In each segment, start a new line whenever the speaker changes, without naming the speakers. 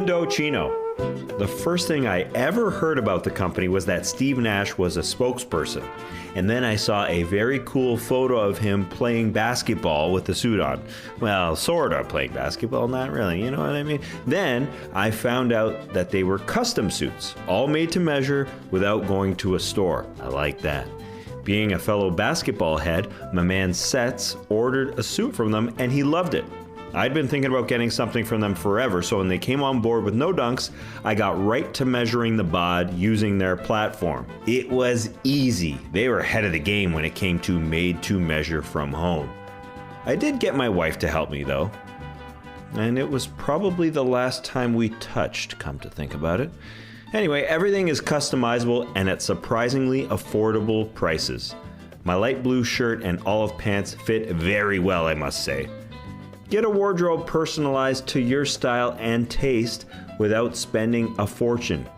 Indochino. The first thing I ever heard about the company was that Steve Nash was a spokesperson. And then I saw a very cool photo of him playing basketball with the suit on. Well, sort of playing basketball, not really, you know what I mean? Then I found out that they were custom suits, all made to measure without going to a store. I like that. Being a fellow basketball head, my man Sets ordered a suit from them and he loved it. I'd been thinking about getting something from them forever, so when they came on board with No Dunks, I got right to measuring the bod using their platform. It was easy. They were ahead of the game when it came to made to measure from home. I did get my wife to help me though, and it was probably the last time we touched, come to think about it. Anyway, everything is customizable and at surprisingly affordable prices. My light blue shirt and olive pants fit very well, I must say. Get a wardrobe personalized to your style and taste without spending a fortune.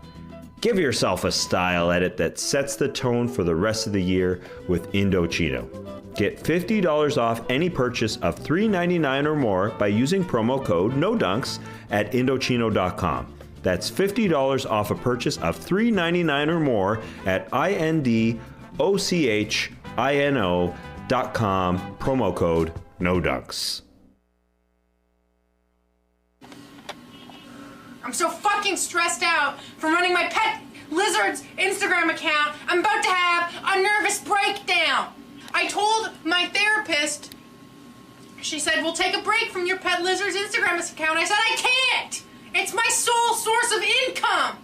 Give yourself a style edit that sets the tone for the rest of the year with Indochino. Get $50 off any purchase of $3.99 or more by using promo code NODUNKS at Indochino.com. That's $50 off a purchase of $3.99 or more at INDOCHINO.com, promo code NODUNKS.
I'm so fucking stressed out from running my pet lizard's Instagram account. I'm about to have a nervous breakdown. I told my therapist, she said, we'll take a break from your pet lizard's Instagram account. I said, I can't. It's my sole source of income.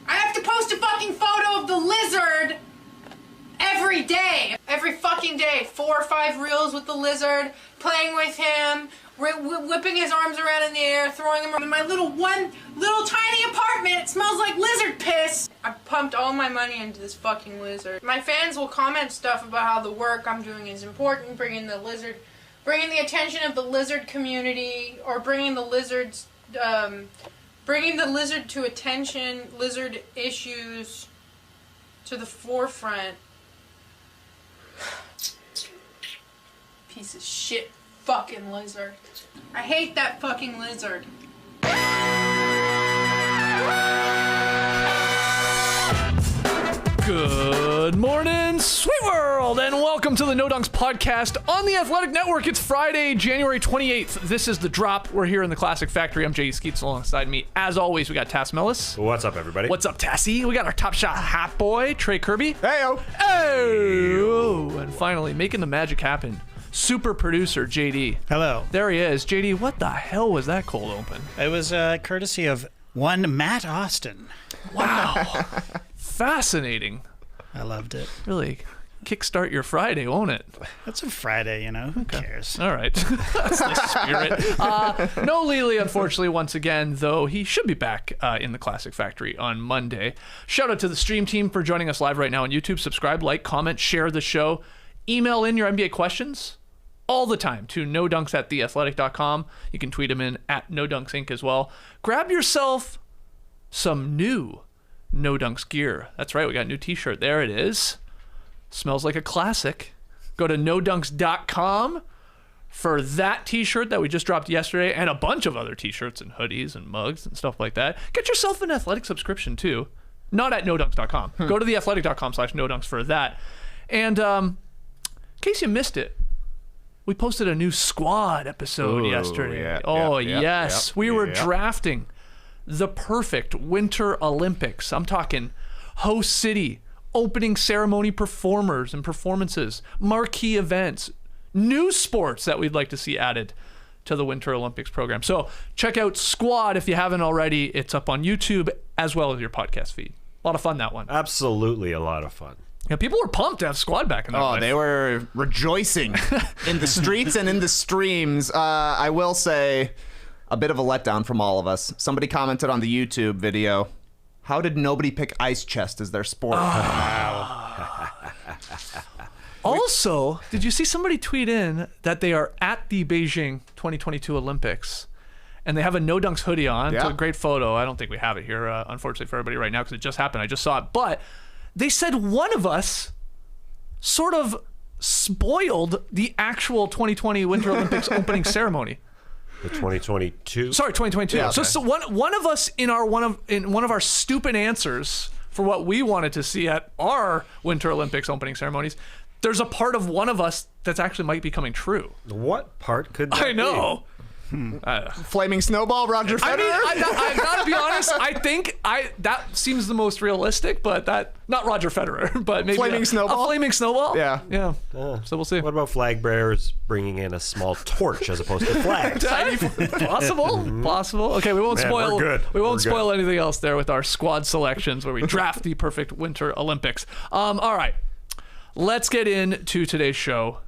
I have to post a fucking photo of the lizard every day. Every fucking day. 4 or 5 reels with the lizard, playing with him, whipping his arms around in the air, throwing him around. In my little tiny apartment, it smells like lizard piss. I pumped all my money into this fucking lizard. My fans will comment stuff about how the work I'm doing is important, bringing the attention of the lizard community, or bringing the lizard to attention, lizard issues to the forefront. Piece of shit fucking lizard. I hate that fucking lizard.
Good morning, sweet world, and welcome to the No Dunks podcast on the Athletic Network. It's Friday, January 28th. This is The Drop. We're here in the Classic Factory. I'm J.E. Skeets alongside me. As always, we got Tass Mellis.
What's up, everybody?
What's up, Tassie? We got our Top Shot hat boy, Trey Kirby.
Heyo.
Hey-o. And finally, making the magic happen, super producer JD.
Hello.
There he is. JD, what the hell was that cold open?
It was courtesy of one Matt Austin.
Wow. Fascinating.
I loved it.
Really kickstart your Friday, won't it?
It's a Friday, you know. Who cares?
All right. That's the spirit. No Lely, unfortunately, once again, though he should be back in the Classic Factory on Monday. Shout out to the stream team for joining us live right now on YouTube. Subscribe, like, comment, share the show. Email in your NBA questions all the time to nodunks@theathletic.com. You can tweet them in at nodunks_inc as well. Grab yourself some new No Dunks gear. That's right, we got a new t-shirt. There it is. Smells like a classic. Go to nodunks.com for that t-shirt that we just dropped yesterday and a bunch of other t-shirts and hoodies and mugs and stuff like that. Get yourself an athletic subscription too. Not at nodunks.com. Go to theathletic.com/nodunks for that. And in case you missed it, we posted a new squad episode yesterday. Yes. We were drafting the perfect Winter Olympics. I'm talking host city, opening ceremony performers and performances, marquee events, new sports that we'd like to see added to the Winter Olympics program. So check out Squad if you haven't already. It's up on YouTube as well as your podcast feed. A lot of fun, that one.
Absolutely a lot of fun.
Yeah, people were pumped to have Squad back in their life.
They were rejoicing in the streets and in the streams. I will say, a bit of a letdown from all of us. Somebody commented on the YouTube video, how did nobody pick ice chest as their sport? Wow.
Also, did you see somebody tweet in that they are at the Beijing 2022 Olympics and they have a No Dunks hoodie on?
Yeah.
It's a great photo. I don't think we have it here, unfortunately, for everybody right now because it just happened. I just saw it. But they said one of us sort of spoiled the actual 2020 Winter Olympics opening ceremony.
The 2022.
Sorry, 2022.
Yeah, okay.
So one of us in one of our stupid answers for what we wanted to see at our Winter Olympics opening ceremonies, there's a part of one of us that's actually might be coming true.
What part could that
I know.
Flaming snowball, Roger Federer.
I mean, I gotta be honest. I think that seems the most realistic, but that not Roger Federer, but maybe
Flaming snowball?
A flaming snowball.
Yeah.
yeah. So we'll see.
What about flag bearers bringing in a small torch as opposed to flags?
Possible. Okay, we won't
Man,
spoil.
we're good.
We won't
We're good.
spoil anything else there with our squad selections where we draft the perfect Winter Olympics. All right, let's get into today's show.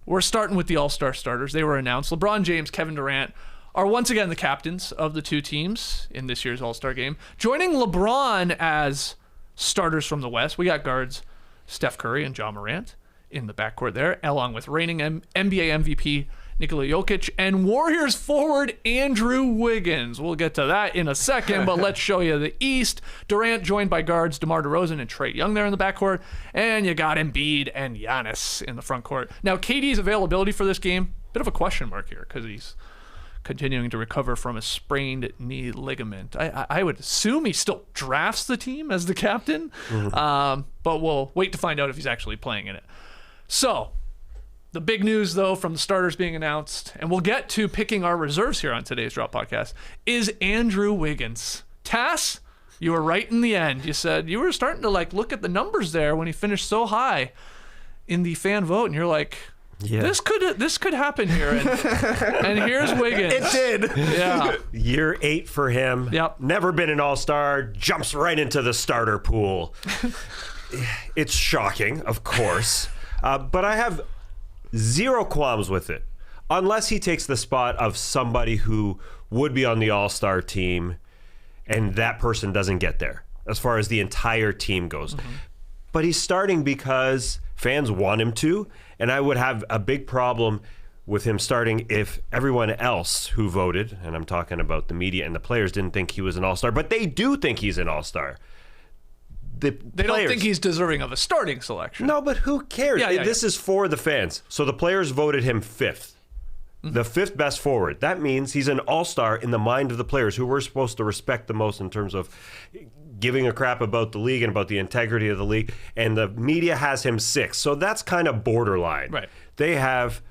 We're starting with the All-Star starters. They were announced. LeBron James, Kevin Durant are once again the captains of the two teams in this year's All-Star game. Joining LeBron as starters from the West, we got guards Steph Curry and Ja Morant in the backcourt there, along with reigning NBA MVP Nikola Jokic and Warriors forward Andrew Wiggins. We'll get to that in a second, but let's show you the East. Durant joined by guards DeMar DeRozan and Trae Young there in the backcourt, and you got Embiid and Giannis in the front court. Now, KD's availability for this game, bit of a question mark here because he's continuing to recover from a sprained knee ligament. I would assume he still drafts the team as the captain, but we'll wait to find out if he's actually playing in it. So, the big news, though, from the starters being announced, and we'll get to picking our reserves here on today's Drop Podcast, is Andrew Wiggins. Tass, you were right in the end. You said you were starting to look at the numbers there when he finished so high in the fan vote, and you're like,
Yeah.
this could happen here. And here's Wiggins.
It did.
Yeah.
Year 8 for him.
Yep.
Never been an all-star. Jumps right into the starter pool. It's shocking, of course. But I have zero qualms with it. Unless he takes the spot of somebody who would be on the all-star team and that person doesn't get there as far as the entire team goes. But he's starting because fans want him to, and I would have a big problem with him starting if everyone else who voted, and I'm talking about the media and the players, didn't think he was an all-star, but they do think he's an all-star. They
don't think he's deserving of a starting selection.
No, but who cares?
Yeah.
This is for the fans. So the players voted him 5th. The 5th best forward. That means he's an all-star in the mind of the players who we're supposed to respect the most in terms of giving a crap about the league and about the integrity of the league. And the media has him 6th. So that's kind of borderline.
Right.
They have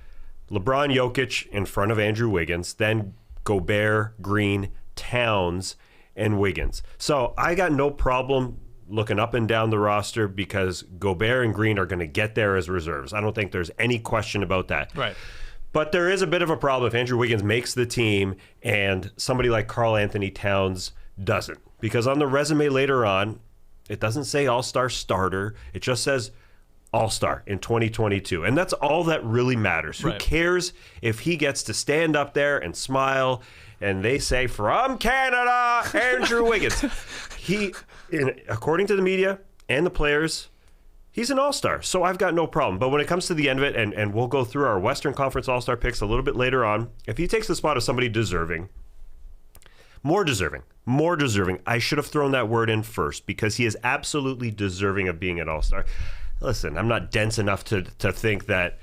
LeBron Jokic in front of Andrew Wiggins, then Gobert, Green, Towns, and Wiggins. So I got no problem looking up and down the roster because Gobert and Green are going to get there as reserves. I don't think there's any question about that.
Right.
But there is a bit of a problem if Andrew Wiggins makes the team and somebody like Karl-Anthony Towns doesn't. Because on the resume later on, it doesn't say all-star starter. It just says all-star in 2022. And that's all that really matters.
Right.
Who cares if he gets to stand up there and smile and they say, from Canada, Andrew Wiggins. According to the media and the players, he's an all-star, so I've got no problem. But when it comes to the end of it, and we'll go through our Western Conference all-star picks a little bit later on, if he takes the spot of somebody deserving, more deserving, I should have thrown that word in first because he is absolutely deserving of being an all-star. Listen, I'm not dense enough to think that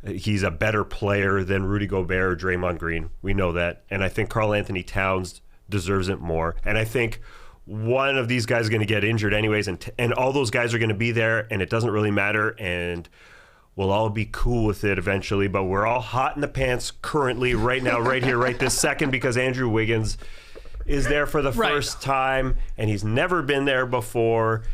he's a better player than Rudy Gobert or Draymond Green. We know that. And I think Karl-Anthony Towns deserves it more. And I think one of these guys is going to get injured anyways, and all those guys are going to be there, and it doesn't really matter, and we'll all be cool with it eventually, but we're all hot in the pants currently, right now, right here, right this second, because Andrew Wiggins is there for the first time, and he's never been there before,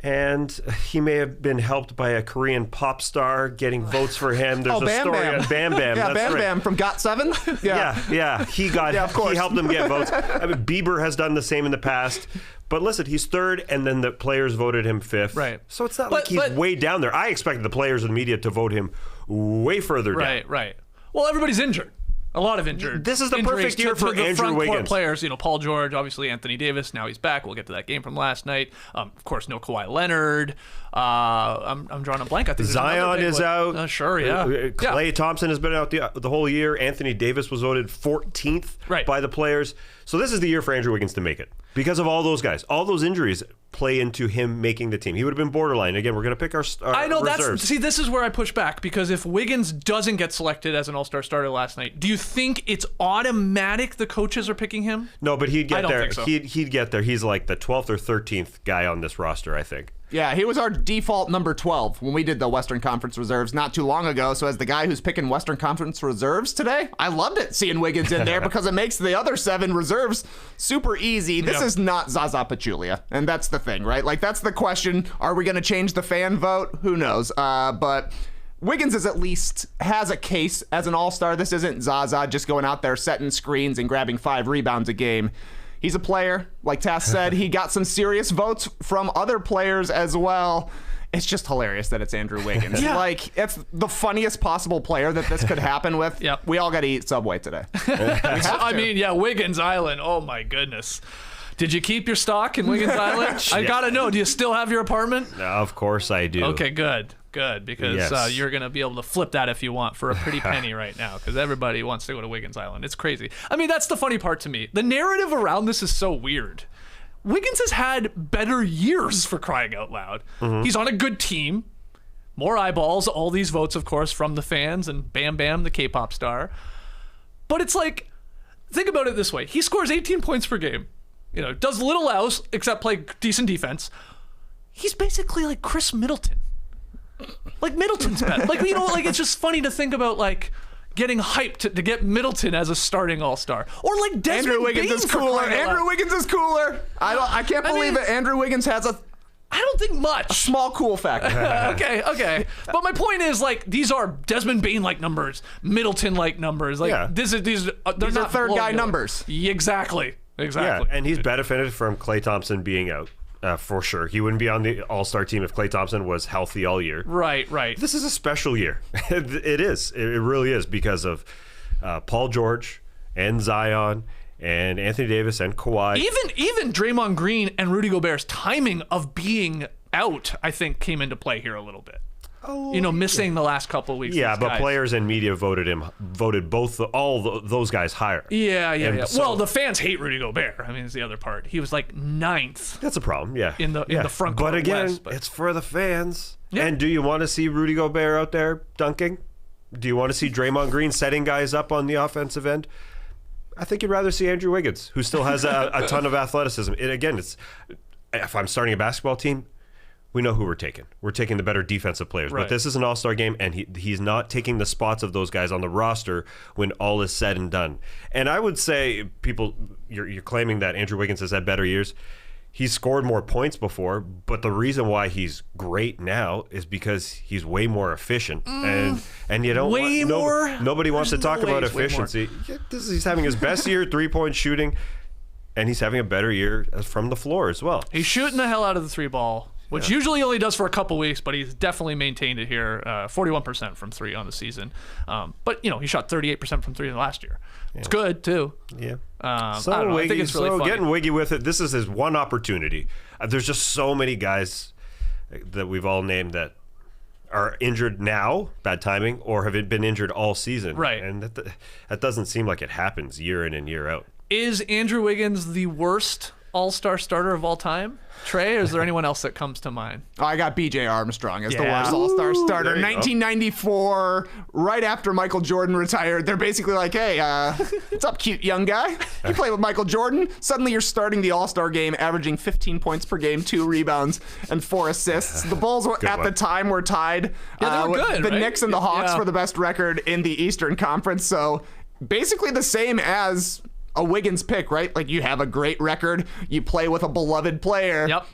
and he may have been helped by a Korean pop star getting votes for him. There's
Bam
story
Bam.
on Bam Bam.
Yeah,
That's
Bam
right.
Bam from Got7.
Yeah. He
of course.
he helped them get votes. I mean, Bieber has done the same in the past. But listen, he's 3rd, and then the players voted him 5th.
Right.
So it's not like he's way down there. I expected the players and the media to vote him way further down.
Right. Well, everybody's injured. A lot of injured.
This is the
injuries
perfect year for
the
Andrew
front court
Wiggins.
players, Paul George, obviously Anthony Davis. Now he's back. We'll get to that game from last night. Of course, no Kawhi Leonard. I'm drawing a blank. I think there's another
Zion
big
is
one.
out.
Sure, yeah.
Klay Thompson has been out the whole year. Anthony Davis was voted 14th
Right.
by the players. So this is the year for Andrew Wiggins to make it because of all those guys. All those injuries play into him making the team. He would have been borderline. Again, we're going to pick our
I know
reserves.
this is where I push back, because if Wiggins doesn't get selected as an All-Star starter last night, do you think it's automatic the coaches are picking him?
No, but he'd get
I don't
there.
think so.
He'd get there. He's like the 12th or 13th guy on this roster, I think.
Yeah, he was our default number 12 when we did the Western Conference reserves not too long ago. So as the guy who's picking Western Conference reserves today, I loved it seeing Wiggins in there because it makes the other 7 reserves super easy. This is not Zaza Pachulia, and that's the thing, right? Like, that's the question. Are we going to change the fan vote? Who knows? But Wiggins is at least has a case as an all-star. This isn't Zaza just going out there setting screens and grabbing 5 rebounds a game. He's a player. Like Tass said, he got some serious votes from other players as well. It's just hilarious that it's Andrew Wiggins.
Yeah.
Like, it's the funniest possible player that this could happen with.
Yep.
We all got to eat Subway today.
I mean, yeah, Wiggins Island. Oh my goodness. Did you keep your stock in Wiggins Island? I gotta know. Do you still have your apartment?
No, of course I do.
Okay, good, because
Yes.
you're gonna be able to flip that if you want for a pretty penny right now, because everybody wants to go to Wiggins Island. It's crazy. I mean, that's the funny part to me. The narrative around this is so weird. Wiggins has had better years, for crying out loud. He's on a good team, more eyeballs, all these votes, of course, from the fans, and Bam Bam, the K-pop star. But it's like, think about it this way: he scores 18 points per game. You know, does little else except play decent defense. He's basically like Chris Middleton. Like Middleton's better. Like, you know, like, it's just funny to think about, like, getting hyped to get Middleton as a starting all-star. Or like Desmond
Andrew Wiggins
Bane,
is
for
cooler.
crying out
Andrew
loud.
Wiggins is cooler. I can't believe
mean-
it. Andrew Wiggins has a
I don't think much.
small cool factor.
Okay. But my point is, like, these are Desmond Bane-like numbers, Middleton-like numbers. Like,
Yeah.
these are
These are
not
third
blowing
guy
you away.
numbers.
Exactly.
Yeah, and he's benefited from Klay Thompson being out, for sure. He wouldn't be on the All-Star team if Klay Thompson was healthy all year.
Right.
This is a special year. It is. It really is, because of Paul George and Zion and Anthony Davis and Kawhi.
Even Draymond Green and Rudy Gobert's timing of being out, I think, came into play here a little bit. You know, missing the last couple of weeks.
Yeah,
these
but
guys.
players and media voted those guys higher.
Yeah.
And so-
Well, the fans hate Rudy Gobert. I mean, it's the other part. He was like 9th.
That's a problem, yeah.
In the front
But
court
again,
West, but-
it's for the fans.
Yeah.
And do you want to see Rudy Gobert out there dunking? Do you want to see Draymond Green setting guys up on the offensive end? I think you'd rather see Andrew Wiggins, who still has a ton of athleticism. If I'm starting a basketball team, we know who we're taking. We're taking the better defensive players.
Right.
But this is an all-star game, and he's not taking the spots of those guys on the roster when all is said and done. And I would say, you're claiming that Andrew Wiggins has had better years. He's scored more points before, but the reason why he's great now is because he's way more efficient. And you don't
Way
want,
more?
nobody wants to
There's
talk
no way
about
he's way more.
efficiency. Yeah, he's having his best year three-point shooting, and he's having a better year from the floor as well.
He's shooting the hell out of the 3-ball, which usually only does for a couple weeks, but he's definitely maintained it here. 41% from 3 on the season. But, you know, he shot 38% from 3 last year. It's good, too.
Yeah.
I don't know. I think it's really funny.
Getting wiggy with it. This is his one opportunity. There's just so many guys that we've all named that are injured now, bad timing, or have been injured all season.
Right.
And that doesn't seem like it happens year in and year out.
Is Andrew Wiggins the worst all-star starter of all time, Trey, or is there anyone else that comes to mind?
Oh, I got B.J. Armstrong as the
Yeah.
worst All-Star starter.
there you go.
1994, right after Michael Jordan retired. They're basically like, hey, what's up, cute young guy? You play with Michael Jordan. Suddenly you're starting the All-Star game, averaging 15 points per game, 2 rebounds, and 4 assists. The Bulls at
one.
the time were tied.
Yeah, they were good,
The
right?
Knicks and the Hawks
Yeah.
were the best record in the Eastern Conference. So basically the same as a Wiggins pick, right? Like, you have a great record, you play with a beloved player.
Yep.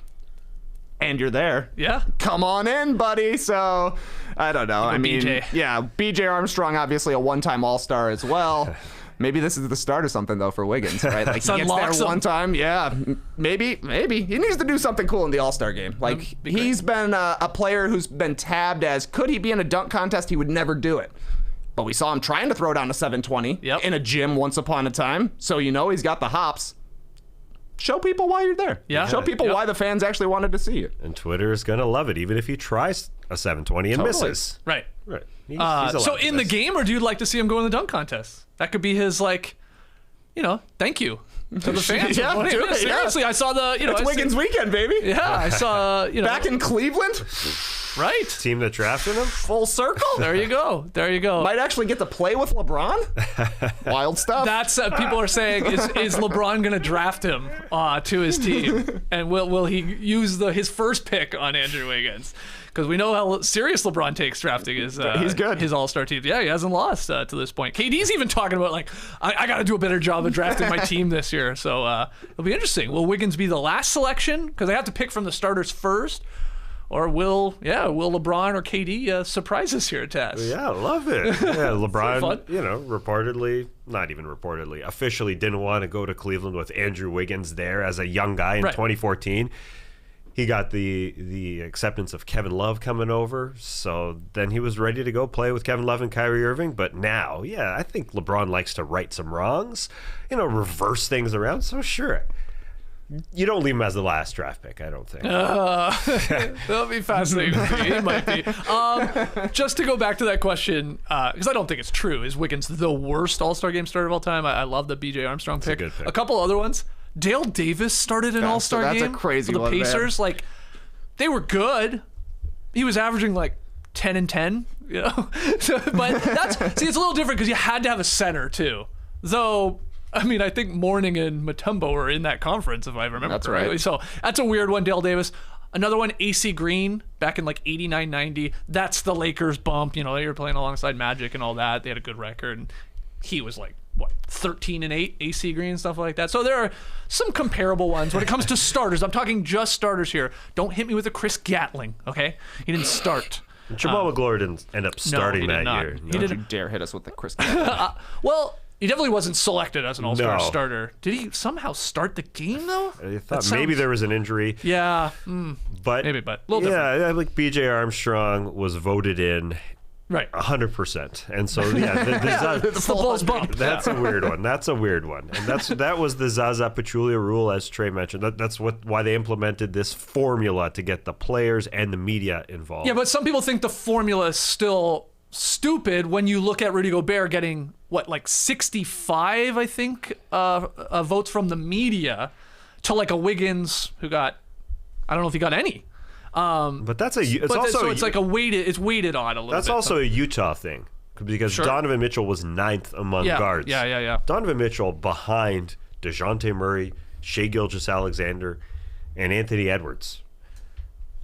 And you're there.
Yeah.
Come on in, buddy. So, I don't know. I mean,
BJ.
yeah, B.J. Armstrong, obviously a one-time All-Star as well. Maybe this is the start of something, though, for Wiggins, right? Like, he gets
unlocks
there
him.
one time. Yeah, maybe. He needs to do something cool in the All-Star game. Like,
be great.
he's been a player who's been tabbed as, could he be in a dunk contest? He would never do it. But we saw him trying to throw down a 720
Yep.
in a gym once upon a time. So, you know, he's got the hops. Show people why you're there.
Yeah.
Show people
Yep.
why the fans actually wanted to see you.
And Twitter is going to love it, even if he tries a 720 and
Totally.
misses.
Right.
Right. He's
So
allowed to
in the
miss.
game, or do you like to see him go in the dunk contest? That could be his, like, you know, thank you. to the fans.
Yeah,
Well,
do it,
seriously,
yeah.
I saw the,
It's Wiggins weekend, baby.
Yeah, I saw,
Back in Cleveland,
right.
Team that drafted him.
full circle.
There you go. There you go.
Might actually get to play with LeBron. Wild stuff.
That's people are saying is LeBron going to draft him to his team, and will he use his first pick on Andrew Wiggins? Because we know how serious LeBron takes drafting
He's good.
his All-Star team. Yeah, he hasn't lost to this point. KD's even talking about like I got to do a better job of drafting my team this year. So it'll be interesting. Will Wiggins be the last selection? Because they have to pick from the starters first. Or will LeBron or KD surprise us here, Taz?
Yeah, I love it. Yeah, LeBron,
fun.
officially didn't want to go to Cleveland with Andrew Wiggins there as a young guy in
Right.
2014. He got the acceptance of Kevin Love coming over, so then he was ready to go play with Kevin Love and Kyrie Irving. But now, yeah, I think LeBron likes to right some wrongs, reverse things around. So sure, you don't leave him as the last draft pick, I don't think.
That'll be fascinating to see. It might be. Just to go back to that question, because I don't think it's true. Is Wiggins the worst All-Star game starter of all time? I love the B.J. Armstrong pick.
good pick.
A couple other ones. Dale Davis started an All-Star
that's a
game
crazy
for the
one, man.
Pacers. Like, they were good. He was averaging like 10 and 10, but it's a little different because you had to have a center too. Though, I mean, I think Mourning and Mutombo were in that conference, if I remember
That's
correctly.
right.
So that's a weird one, Dale Davis. Another one, AC Green, back in like 89, 90. That's the Lakers bump. They were playing alongside Magic and all that. They had a good record. And he was like, 13 and 8, AC Green and stuff like that. So there are some comparable ones. When it comes to starters, I'm talking just starters here. Don't hit me with a Chris Gatling, okay? He didn't start.
Jamal McGlory didn't end up starting
he did
that
not.
year.
He
No.
did-
Don't you dare hit us with the Chris.
Well, he definitely wasn't selected as an All-Star
No.
starter. Did he somehow start the game, though?
I thought maybe there was an injury.
Yeah,
But
maybe, but a little different.
yeah, I think B.J. Armstrong was voted in
Right.
100%, and so yeah,
It's the Bulls bump.
that's a weird one. That's a weird one, and that was the Zaza Pachulia rule, as Trey mentioned. That's why they implemented this formula to get the players and the media involved.
Yeah, but some people think the formula is still stupid when you look at Rudy Gobert getting, 65, I think, votes from the media to like a Wiggins who got, I don't know if he got any.
But that's it's
But
also
so it's like it's weighted on a little
that's
bit.
also a Utah thing because
Sure.
Donovan Mitchell was 9th among guards.
Yeah.
Donovan Mitchell behind Dejounte Murray, Shai Gilgeous-Alexander, and Anthony Edwards.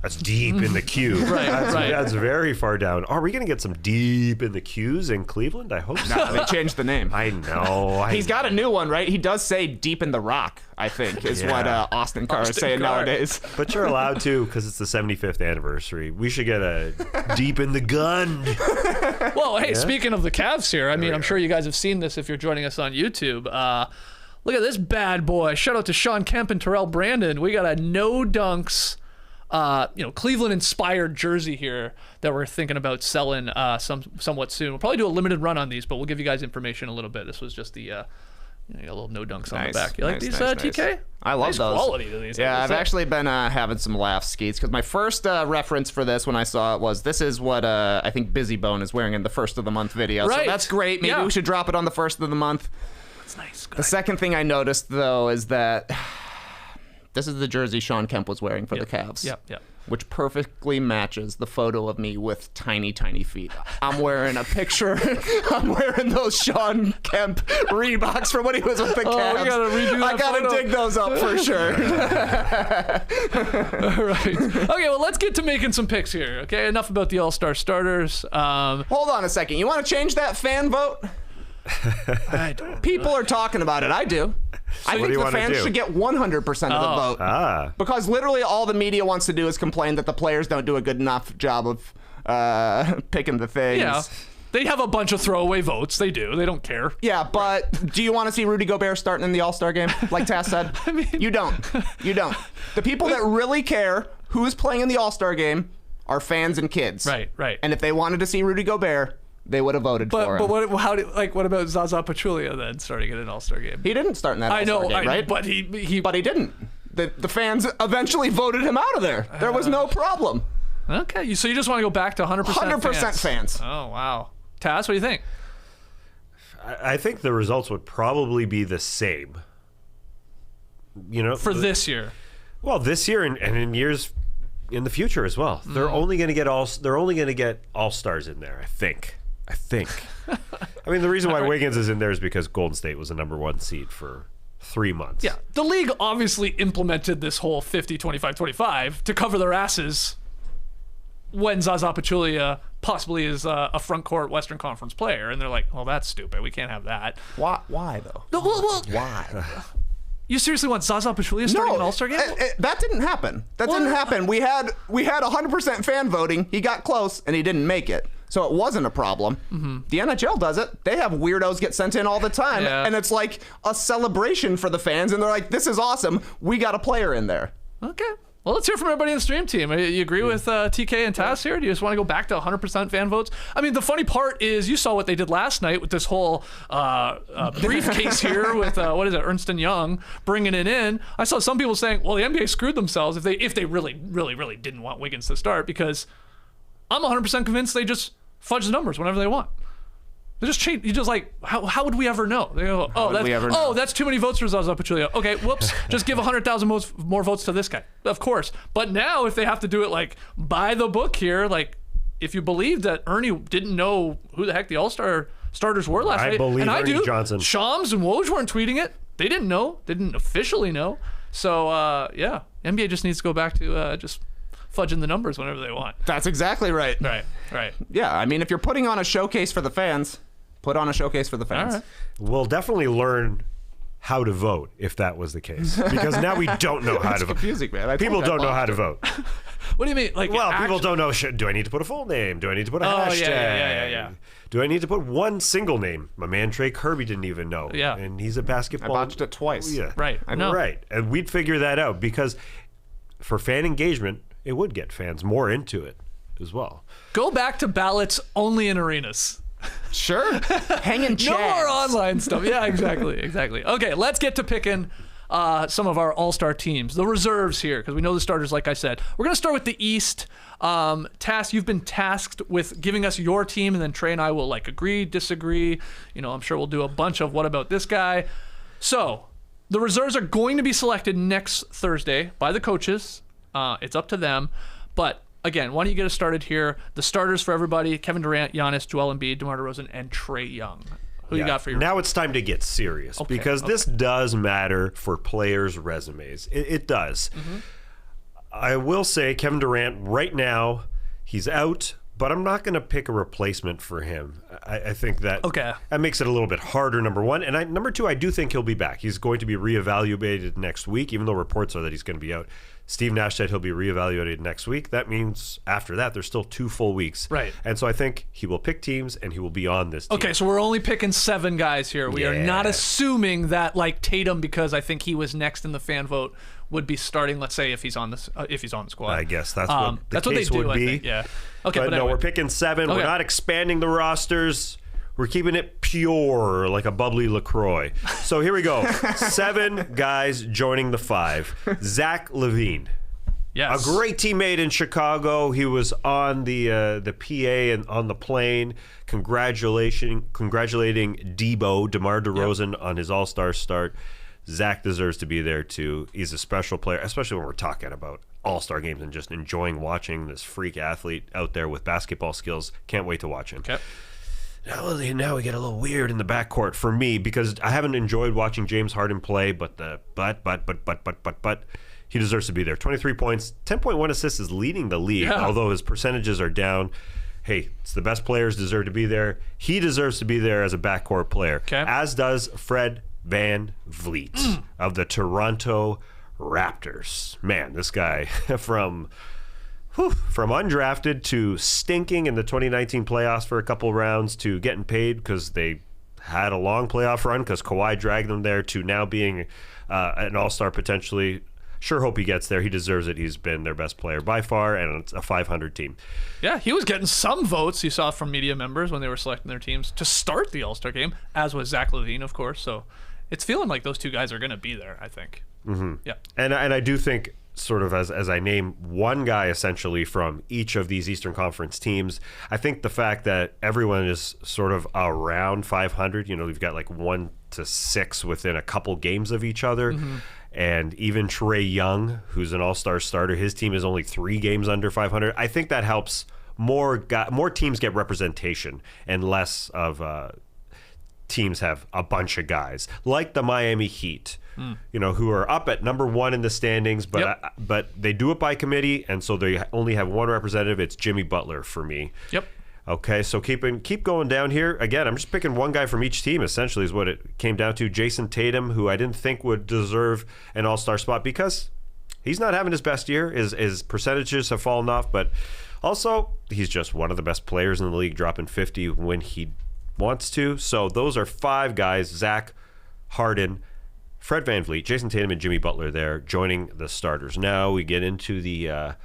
That's deep in the queue. That's very far down. Are we going to get some deep in the queues in Cleveland? I hope so.
No, they changed the name.
I know.
He's got a new one, right? He does say "Deep in the Rock," I think, is what Austin Carr is saying
Carr.
nowadays.
But you're allowed to because it's the 75th anniversate. We should get a deep in the gun.
Well, hey, speaking of the Cavs here, I mean, I'm sure you guys have seen this if you're joining us on YouTube. Look at this bad boy. Shout out to Sean Kemp and Terrell Brandon. We got a no dunks, Cleveland-inspired jersey here that we're thinking about selling somewhat soon. We'll probably do a limited run on these, but we'll give you guys information a little bit. This was just the you got a little no dunks on the back. You like these, TK?
I love
nice
those.
quality to these.
Yeah,
What's
I've
that?
actually been having some laughs, Skeets, because my first reference for this when I saw it was this is what I think Busy Bone is wearing in the first of the month video.
Right.
So that's great. Maybe
Yeah.
we should drop it on the first of the month.
That's nice.
The second thing I noticed, though, is that this is the jersey Sean Kemp was wearing for the Cavs.
Yep.
Which perfectly matches the photo of me with tiny, tiny feet. I'm wearing a picture. I'm wearing those Sean Kemp Reeboks from when he was with the Cavs.
we gotta redo that
I gotta
photo.
dig those up for sure.
All right. Okay, well, let's get to making some picks here. Okay, enough about the All-Star starters.
Hold on a second. You want to change that fan vote?
I don't.
People are talking about it. I do. I
what do
think
you
the
wanna
fans
do?
should get 100% of the vote. Because literally all the media wants to do is complain that the players don't do a good enough job of picking the things.
Yeah. They have a bunch of throwaway votes. They do. They don't care.
Yeah, but do you want to see Rudy Gobert starting in the All-Star game, like Tass said?
I mean-
You don't. You don't. The people that really care who's playing in the All-Star game are fans and kids.
Right.
And if they wanted to see Rudy Gobert, they would have voted for him.
But what about Zaza Pachulia then starting in an All-Star game?
He didn't start in that All-Star game, right?
But he
But he didn't. The fans eventually voted him out of there. There was no problem.
Okay, so you just want to go back to 100%
100% fans.
Oh, wow. Tass, what do you think?
I think the results would probably be the same.
For this year.
Well, this year and in years in the future as well. They're only going to get all-stars in there, I think. I mean, the reason why Wiggins is in there is because Golden State was the number 1 seed for 3 months.
Yeah, the league obviously implemented this whole 50-25-25 to cover their asses when Zaza Pachulia possibly is a front court Western Conference player, and they're like, well, that's stupid. We can't have that.
Why though?
No, well,
Why?
you seriously want Zaza Pachulia starting an All-Star game?
That didn't happen. Didn't happen. We had 100% fan voting. He got close, and he didn't make it. So it wasn't a problem. The NHL does it. They have weirdos get sent in all the time, and it's like a celebration for the fans, and they're like, this is awesome. We got a player in there.
Okay. Well, let's hear from everybody in the stream team. You agree with TK and Taz here? Do you just want to go back to 100% fan votes? I mean, the funny part is you saw what they did last night with this whole briefcase here with, Ernst & Young bringing it in. I saw some people saying, well, the NBA screwed themselves if they really didn't want Wiggins to start, because I'm 100% convinced they just fudge the numbers whenever they want. They just change. You just like, how would we ever know? They go, that's too many votes for Zaza Pachulia. Okay, whoops. Just give 100,000 more votes to this guy. Of course. But now if they have to do it like by the book here, like if you believe that Ernie didn't know who the heck the All-Star starters were last night,
believe
and
Ernie
I do.
Johnson.
Shams and Woj weren't tweeting it. They didn't know. They didn't officially know. So NBA just needs to go back to just fudging the numbers whenever they want.
That's exactly right.
Right.
Yeah, I mean, if you're putting on a showcase for the fans, put on a showcase for the fans.
All right.
We'll definitely learn how to vote if that was the case, because now we don't know how to vote.
Confusing, man.
People don't know how to vote.
What do you mean? Like,
People don't know. Do I need to put a full name? Do I need to put a hashtag?
Yeah.
Do I need to put one single name? My man Trey Kirby didn't even know.
Yeah.
And he's a basketball.
I botched it twice.
Yeah.
Right. I know.
Right. And we'd figure that out, because for fan engagement, it would get fans more into it as well.
Go back to ballots only in arenas.
Sure. Hanging chads.
No more online stuff. Yeah, exactly. Okay, let's get to picking some of our all-star teams. The reserves here, because we know the starters, like I said. We're going to start with the East. Tass, you've been tasked with giving us your team, and then Trey and I will agree, disagree. I'm sure we'll do a bunch of what about this guy. So, the reserves are going to be selected next Thursday by the coaches. It's up to them. But again, why don't you get us started here? The starters for everybody: Kevin Durant, Giannis, Joel Embiid, DeMar DeRozan, and Trey Young. Who you got for your...
Now it's time to get serious, because this does matter for players' resumes. It does. I will say Kevin Durant, right now, he's out, but I'm not going to pick a replacement for him. I think that that makes it a little bit harder, number one. And number two, I do think he'll be back. He's going to be reevaluated next week, even though reports are that he's going to be out. Steve Nash said he'll be reevaluated next week. That means after that, there's still 2 full weeks.
Right.
And so I think he will pick teams, and he will be on this team.
Okay, so we're only picking 7 guys here. We are not assuming that, like, Tatum, because I think he was next in the fan vote, would be starting, let's say, if he's on the squad.
I guess that's what the case
what they do,
would be.
I think. Yeah. Okay,
but no,
anyway.
we're picking 7. We're not expanding the rosters. We're keeping it pure, like a bubbly LaCroix. So here we go. 7 guys joining the 5. Zach LaVine.
Yes.
A great teammate in Chicago. He was on the PA and on the plane, congratulating Debo, DeMar DeRozan, on his All-Star start. Zach deserves to be there too. He's a special player, especially when we're talking about All-Star games and just enjoying watching this freak athlete out there with basketball skills. Can't wait to watch him.
Okay.
Now we get a little weird in the backcourt for me, because I haven't enjoyed watching James Harden play, but he deserves to be there. 23 points, 10.1 assists is leading the league, although his percentages are down. Hey, it's the best players deserve to be there. He deserves to be there as a backcourt player, as does Fred Van Vliet of the Toronto Raptors. Man, this guy from undrafted to stinking in the 2019 playoffs for a couple rounds, to getting paid because they had a long playoff run because Kawhi dragged them there, to now being an all-star potentially. Sure hope he gets there. He deserves it. He's been their best player by far, and it's a 500 team. Yeah,
he was getting some votes, you saw, from media members when they were selecting their teams to start the All-Star game, as was Zach LaVine, of course. So it's feeling like those 2 guys are going to be there, I think. Yeah.
And I do think, sort of as I name one guy essentially from each of these Eastern Conference teams, I think the fact that everyone is sort of around 500, we've got like 1 to 6 within a couple games of each other, And even Trae Young, who's an all-star starter, his team is only 3 games under 500. I think that helps more teams get representation and less of teams have a bunch of guys like the Miami Heat, who are up at number 1 in the standings, but but they do it by committee, and so they only have one representative. It's Jimmy Butler for me.
Yep.
Okay, so keep going down here. Again, I'm just picking one guy from each team, essentially, is what it came down to. Jason Tatum, who I didn't think would deserve an all-star spot because he's not having his best year. His percentages have fallen off, but also he's just one of the best players in the league, dropping 50 when he wants to. So those are 5 guys: Zach, Harden, Fred VanVleet, Jason Tatum, and Jimmy Butler there joining the starters. Now we get into the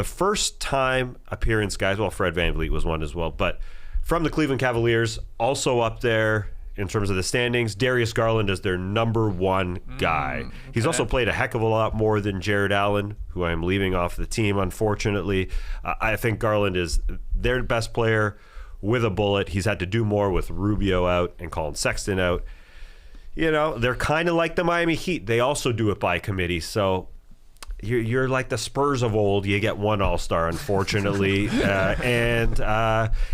first time appearance guys. Well, Fred VanVleet was one as well, but from the Cleveland Cavaliers, also up there in terms of the standings, Darius Garland is their number 1 guy. He's also played a heck of a lot more than Jared Allen, who I'm leaving off the team, unfortunately. I think Garland is their best player with a bullet. He's had to do more with Rubio out and Colin Sexton out. They're kind of like the Miami Heat. They also do it by committee, so you're like the Spurs of old. You get one all-star, unfortunately, and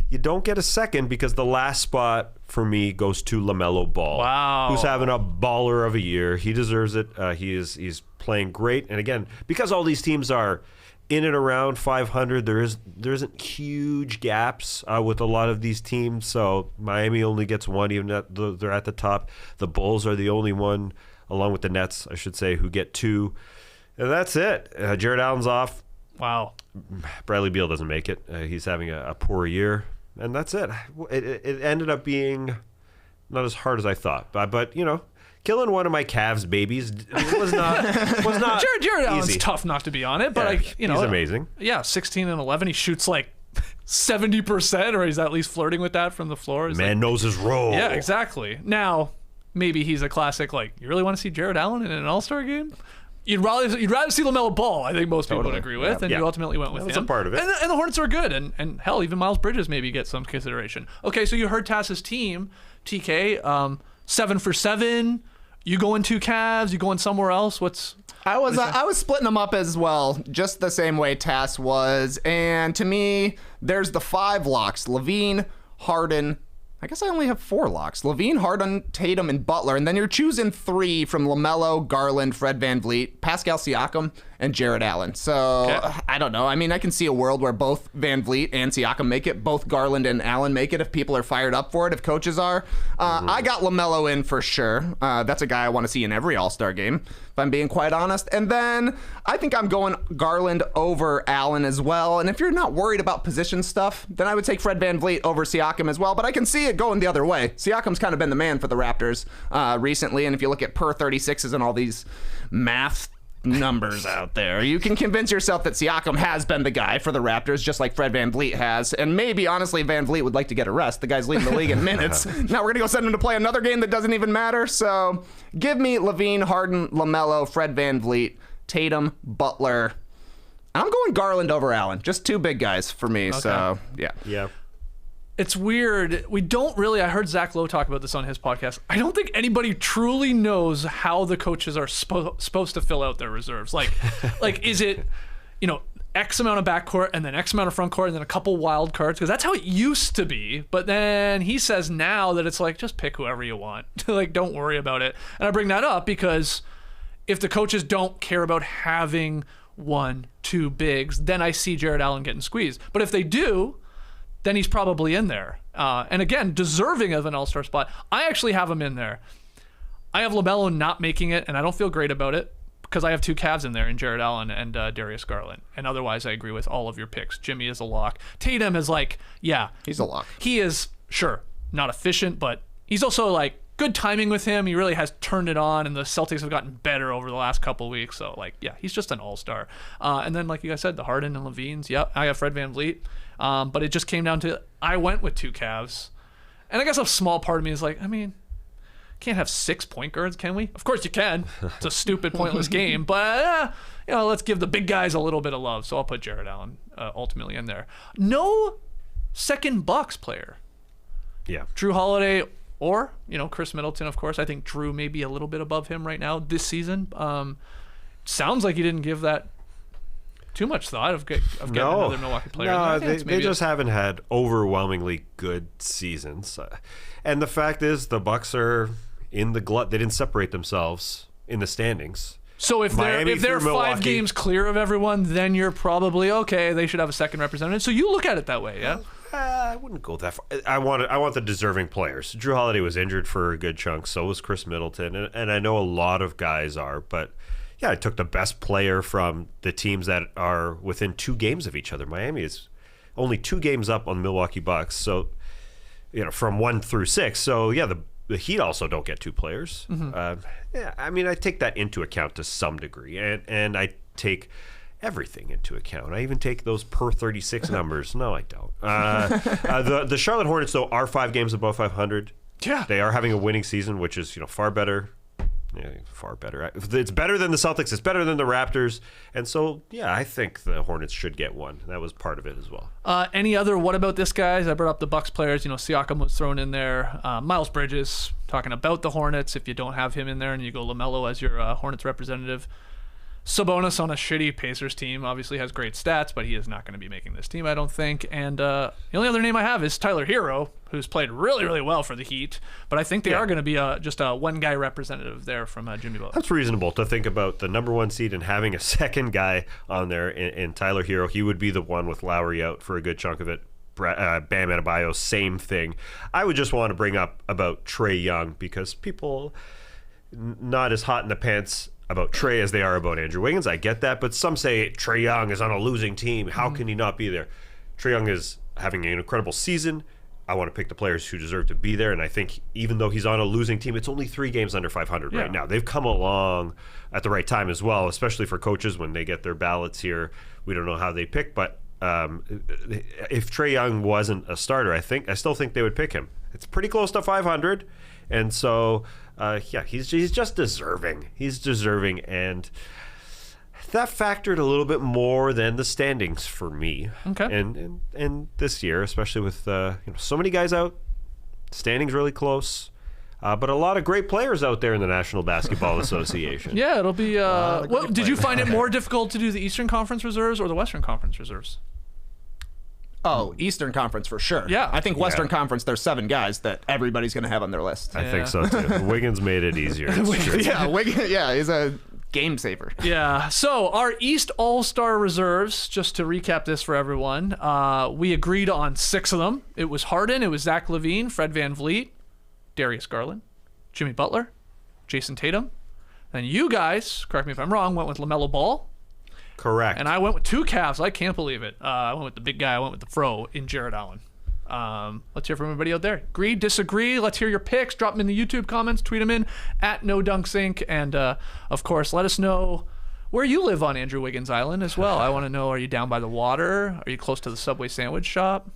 you don't get a second because the last spot for me goes to LaMelo Ball.
Wow.
Who's having a baller of a year. He deserves it. He's playing great, and again, because all these teams are in and around 500, there isn't huge gaps with a lot of these teams. So Miami only gets 1, even though they're at the top. The Bulls are the only one, along with the Nets, I should say, who get 2. And that's it. Jared Allen's off.
Wow.
Bradley Beal doesn't make it. He's having a poor year. And that's it. It ended up being not as hard as I thought. But killing one of my Cavs babies was not
Jared Allen's
easy.
tough not to be on it, but
he's amazing.
Yeah, 16 and 11. He shoots like 70%, or he's at least flirting with that from the floor.
Man knows his role.
Yeah, exactly. Now, maybe he's a classic, you really want to see Jared Allen in an all-star game? You'd rather see LaMelo Ball, I think most people would agree with, and you ultimately went with him.
That's a part of it.
And the Hornets are good, and hell, even Miles Bridges maybe get some consideration. Okay, so you heard Tass's team, TK, 7 for 7. You going 2 Cavs? You going somewhere else?
I was splitting them up as well, just the same way Tass was. And to me, there's the 5 locks: LaVine, Harden. I guess I only have 4 locks: LaVine, Harden, Tatum, and Butler. And then you're choosing 3 from LaMelo, Garland, Fred VanVleet, Pascal Siakam, and Jared Allen. So I don't know. I mean, I can see a world where both VanVleet and Siakam make it, both Garland and Allen make it if people are fired up for it, if coaches are. I got LaMelo in for sure. That's a guy I want to see in every All-Star game, if I'm being quite honest. And then I think I'm going Garland over Allen as well. And if you're not worried about position stuff, then I would take Fred VanVleet over Siakam as well. But I can see it going the other way. Siakam's kind of been the man for the Raptors recently. And if you look at per 36s and all these math numbers out there, you can convince yourself that Siakam has been the guy for the Raptors, just like Fred VanVleet has. And maybe, honestly, VanVleet would like to get a rest. The guy's leading the league in minutes. Now we're going to go send him to play another game that doesn't even matter. So give me LaVine, Harden, LaMelo, Fred VanVleet, Tatum, Butler. I'm going Garland over Allen. Just 2 big guys for me. Okay. So, yeah.
Yeah.
It's weird. We don't really, I heard Zach Lowe talk about this on his podcast. I don't think anybody truly knows how the coaches are supposed to fill out their reserves. Like is it, X amount of backcourt and then X amount of front court and then a couple wild cards? Because that's how it used to be. But then he says now that it's just pick whoever you want. Don't worry about it. And I bring that up because if the coaches don't care about having 1, 2 bigs, then I see Jared Allen getting squeezed. But if they do, then he's probably in there. And again, deserving of an all-star spot. I actually have him in there. I have LaMelo not making it, and I don't feel great about it because I have 2 Cavs in there, in Jared Allen and Darius Garland. And otherwise, I agree with all of your picks. Jimmy is a lock. Tatum is
he's a lock.
He is, sure, not efficient, but he's also good timing with him. He really has turned it on, and the Celtics have gotten better over the last couple weeks. So, he's just an all-star. And then, like you guys said, the Harden and LaVines. Yep, I have Fred VanVleet. But it just came down to I went with 2 Cavs. And I guess a small part of me is can't have 6 point guards, can we? Of course you can. It's a stupid, pointless game. But, let's give the big guys a little bit of love. So I'll put Jared Allen ultimately in there. No second Bucks player.
Yeah.
Drew Holiday Or, Chris Middleton, of course. I think Drew may be a little bit above him right now this season. Sounds like he didn't give that too much thought of getting another Milwaukee player.
No, they just haven't had overwhelmingly good seasons. And the fact is, the Bucks are in the glut. They didn't separate themselves in the standings.
So if they're 5 games clear of everyone, then you're probably okay. They should have a second representative. So you look at it that way, yeah?
I wouldn't go that far. I want the deserving players. Drew Holiday was injured for a good chunk. So was Chris Middleton, and I know a lot of guys are, but. Yeah, I took the best player from the teams that are within 2 games of each other. Miami is only 2 games up on the Milwaukee Bucks, so from 1 through 6. So yeah, the Heat also don't get 2 players. I take that into account to some degree, and I take everything into account. I even take those per 36 numbers. No, I don't. The Charlotte Hornets though are 5 games above 500.
Yeah,
they are having a winning season, which is far better. Yeah, far better. It's better than the Celtics. It's better than the Raptors. And so, yeah, I think the Hornets should get one. That was part of it as well.
Any other what about this guys? I brought up the Bucks players. Siakam was thrown in there. Miles Bridges, talking about the Hornets. If you don't have him in there and you go LaMelo as your Hornets representative. Sabonis on a shitty Pacers team obviously has great stats, but he is not going to be making this team, I don't think. And the only other name I have is Tyler Hero, who's played really, really well for the Heat. But I think they are going to be just a one-guy representative there from Jimmy Butler.
That's reasonable to think about the number 1 seed and having a second guy on there in Tyler Hero. He would be the one with Lowry out for a good chunk of it. Bam Adebayo, same thing. I would just want to bring up about Trae Young because people not as hot in the pants about Trae as they are about Andrew Wiggins. I get that, but some say Trae Young is on a losing team. How can he not be there? Trae Young is having an incredible season. I want to pick the players who deserve to be there, and I think even though he's on a losing team, it's only 3 games under 500 right now. They've come along at the right time as well, especially for coaches when they get their ballots here. We don't know how they pick, but if Trae Young wasn't a starter, I still think they would pick him. It's pretty close to 500, and so he's just deserving. He's deserving, and that factored a little bit more than the standings for me.
Okay.
And this year, especially with so many guys out, standings really close. But a lot of great players out there in the National Basketball Association.
Yeah, it'll be. Did you find it more difficult to do the Eastern Conference reserves or the Western Conference reserves?
Oh, Eastern Conference for sure.
Yeah.
I think Western Conference, there's 7 guys that everybody's going to have on their list.
I think so too. Wiggins made it easier.
Wiggins, he's a game saver.
Yeah. So our East All-Star reserves, just to recap this for everyone, we agreed on 6 of them. It was Harden, it was Zach LaVine, Fred VanVleet, Darius Garland, Jimmy Butler, Jason Tatum. And you guys, correct me if I'm wrong, went with LaMelo Ball.
Correct.
And I went with 2 Cavs. I can't believe it. I went with the big guy. I went with the Fro in Jared Allen. Let's hear from everybody out there. Agree, disagree? Let's hear your picks. Drop them in the YouTube comments. Tweet them in at NoDunksInc. And, of course, let us know where you live on Andrew Wiggins Island as well. I want to know, are you down by the water? Are you close to the Subway sandwich shop?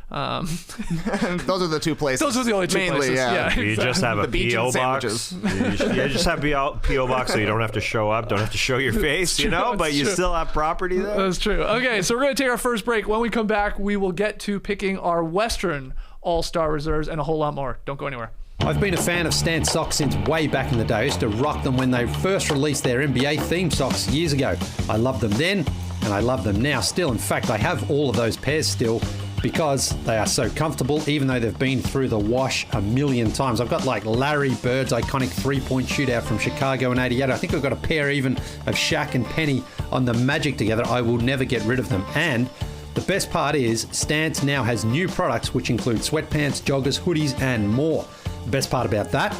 Those are the 2 places.
Those are the only 2
mainly,
places.
Yeah.
You just have a P.O. box. You just have a P.O. box so you don't have to show up, don't have to show your face, but you still have property there.
That's true. Okay, so we're going to take our first break. When we come back, we will get to picking our Western All-Star reserves and a whole lot more. Don't go anywhere.
I've been a fan of Stan socks since way back in the day. I used to rock them when they first released their NBA theme socks years ago. I loved them then, and I love them now still. In fact, I have all of those pairs still because they are so comfortable, even though they've been through the wash a million times. I've got like Larry Bird's iconic 3-point shootout from Chicago in '88. I think I've got a pair even of Shaq and Penny on the Magic together. I will never get rid of them. And the best part is Stance now has new products which include sweatpants, joggers, hoodies, and more. The best part about that,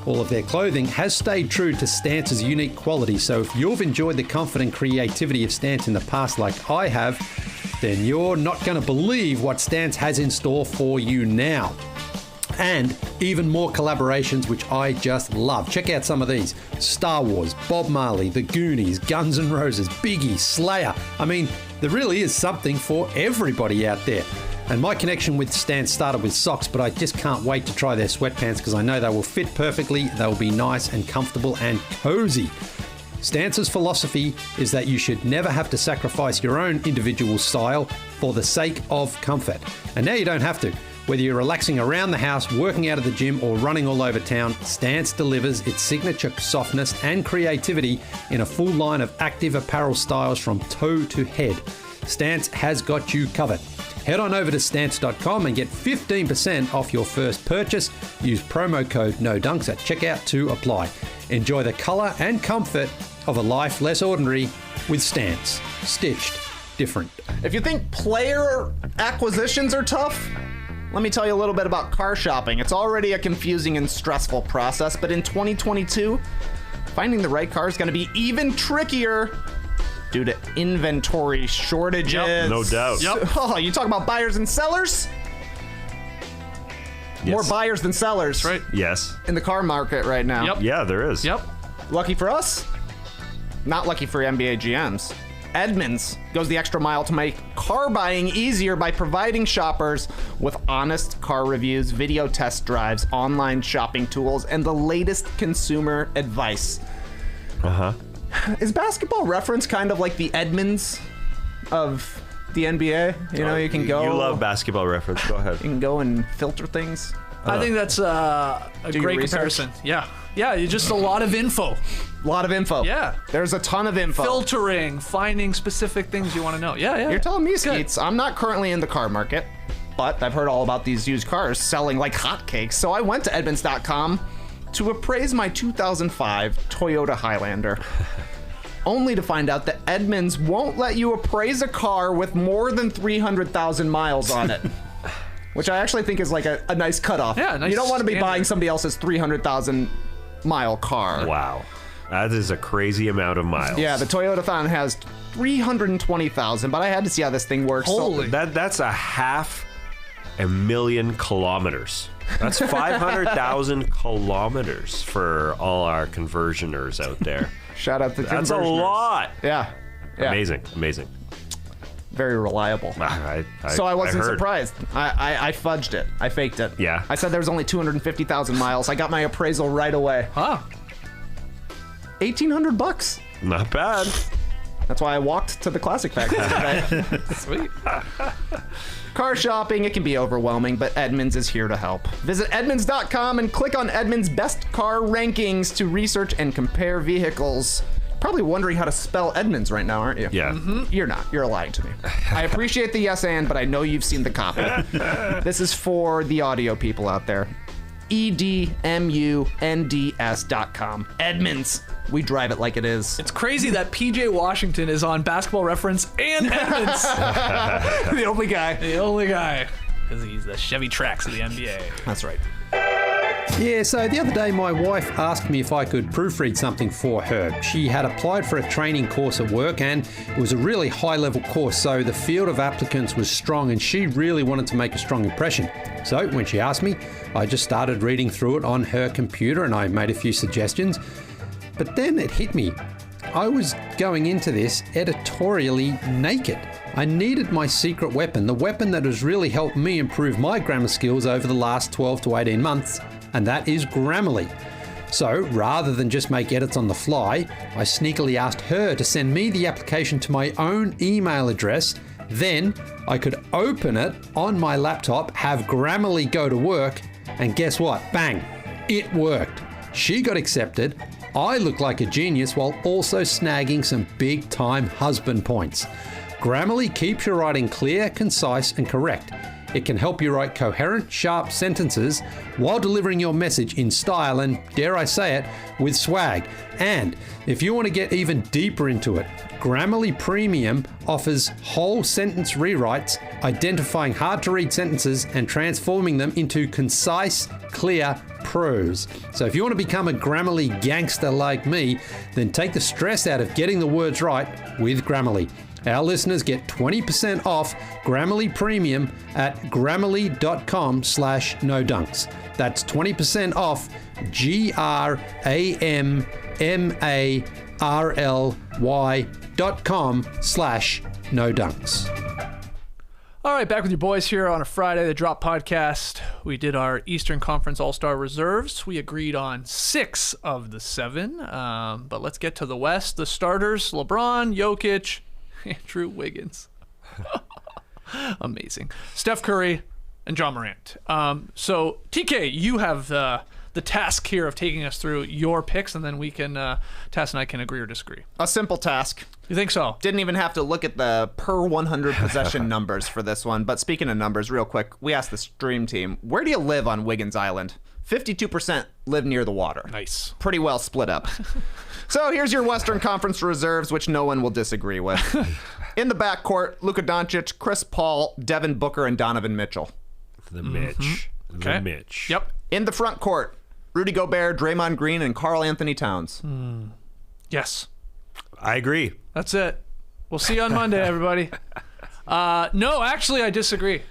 all of their clothing has stayed true to Stance's unique quality. So if you've enjoyed the comfort and creativity of Stance in the past like I have, then you're not going to believe what Stance has in store for you now. And even more collaborations, which I just love. Check out some of these. Star Wars, Bob Marley, The Goonies, Guns N' Roses, Biggie, Slayer. I mean, there really is something for everybody out there. And my connection with Stance started with socks, but I just can't wait to try their sweatpants because I know they will fit perfectly, they'll be nice and comfortable and cozy. Stance's philosophy is that you should never have to sacrifice your own individual style for the sake of comfort. And now you don't have to. Whether you're relaxing around the house, working out at the gym, or running all over town, Stance delivers its signature softness and creativity in a full line of active apparel styles from toe to head. Stance has got you covered. Head on over to stance.com and get 15% off your first purchase. Use promo code NODUNKS at checkout to apply. Enjoy the color and comfort of a life less ordinary with Stance. Stitched different.
If you think player acquisitions are tough, let me tell you a little bit about car shopping. It's already a confusing and stressful process, but in 2022, finding the right car is going to be even trickier due to inventory shortages.
Yep, no doubt.
Oh, you talk about buyers and sellers?
Yes.
More buyers than sellers.
That's right.
Yes.
In the car market right now.
Yep.
Yeah, there is.
Yep.
Lucky for us, not lucky for NBA GMs. Edmunds goes the extra mile to make car buying easier by providing shoppers with honest car reviews, video test drives, online shopping tools, and the latest consumer advice. Is Basketball Reference kind of like the Edmunds of the NBA? You know, you can go.
You love Basketball Reference. Go ahead.
You can go and filter things.
I think that's a
your
great
research?
comparison. Yeah. Yeah, you just a lot of info.
A lot of info.
Yeah.
There's a ton of info.
Filtering, finding specific things you want to know. Yeah.
You're telling me, Skeets, I'm not currently in the car market, but I've heard all about these used cars selling like hotcakes. So I went to Edmunds.com to appraise my 2005 Toyota Highlander, only to find out that Edmunds won't let you appraise a car with more than 300,000 miles on it. Which I actually think is like a nice cutoff.
Yeah, nice
you don't want to be
standard.
buying somebody else's 300,000 mile car.
Wow. That is a crazy amount of miles.
Yeah, the Toyota Thon has 320,000, but I had to see how this thing works.
Holy.
That's 500,000 kilometers. That's 500,000 kilometers for all our conversioners out there.
Shout out to
That's a
conversioners.
lot.
Yeah.
Amazing.
Very reliable.
I
wasn't
heard.
surprised. I fudged it. I faked it.
Yeah.
I said there was only 250,000 miles. I got my appraisal right away.
Huh.
$1,800.
Not bad.
That's why I walked to the Classic Factory today.
Sweet.
Car shopping, it can be overwhelming, but Edmunds is here to help. Visit Edmunds.com and click on Edmunds' best car rankings to research and compare vehicles. Probably wondering how to spell Edmunds right now, aren't you?
Yeah.
You're not. You're lying to me. I appreciate the yes and, but I know you've seen the copy. This is for the audio people out there. EDMUNDS.com. Edmunds. We drive it like it is.
It's crazy that PJ Washington is on Basketball Reference and Edmunds.
The only guy.
The only guy. Because he's the Chevy Trax of the NBA.
That's right.
Yeah, so the other day my wife asked me if I could proofread something for her. She had applied for a training course at work and it was a really high-level course, so the field of applicants was strong and she really wanted to make a strong impression. So when she asked me, I just started reading through it on her computer and I made a few suggestions. But then it hit me. I was going into this editorially naked. I needed my secret weapon, the weapon that has really helped me improve my grammar skills over the last 12 to 18 months, and that is Grammarly. So rather than just make edits on the fly, I sneakily asked her to send me the application to my own email address. Then I could open it on my laptop, have Grammarly go to work, and guess what? Bang! It worked. She got accepted. I look like a genius while also snagging some big-time husband points. Grammarly keeps your writing clear, concise, and correct. It can help you write coherent, sharp sentences while delivering your message in style and, dare I say it, with swag. And if you want to get even deeper into it, Grammarly Premium offers whole sentence rewrites, identifying hard-to-read sentences and transforming them into concise, clear prose. So if you want to become a Grammarly gangster like me, then take the stress out of getting the words right with Grammarly. Our listeners get 20% off Grammarly Premium at grammarly.com/nodunks. That's 20% off GRAMMARLY.com/nodunks.
All right, back with you boys here on a Friday, the Drop Podcast. We did our Eastern Conference All-Star Reserves. We agreed on 6 of the 7, but let's get to the West. The starters, LeBron, Jokic, Andrew Wiggins. Amazing. Steph Curry, and John Morant. So, TK, you have the task here of taking us through your picks, and then we can, Tass and I can agree or disagree.
A simple task.
You think so?
Didn't even have to look at the per 100 possession numbers for this one. But speaking of numbers, real quick, we asked the stream team, where do you live on Wiggins Island? 52% live near the water.
Nice.
Pretty well split up. So here's your Western Conference reserves, which no one will disagree with. In the backcourt, Luka Doncic, Chris Paul, Devin Booker, and Donovan Mitchell.
The Mitch.
Okay.
The Mitch.
Yep.
In the front court, Rudy Gobert, Draymond Green, and Karl-Anthony Towns.
Yes.
I agree.
That's it. We'll see you on Monday, everybody. No, actually, I disagree.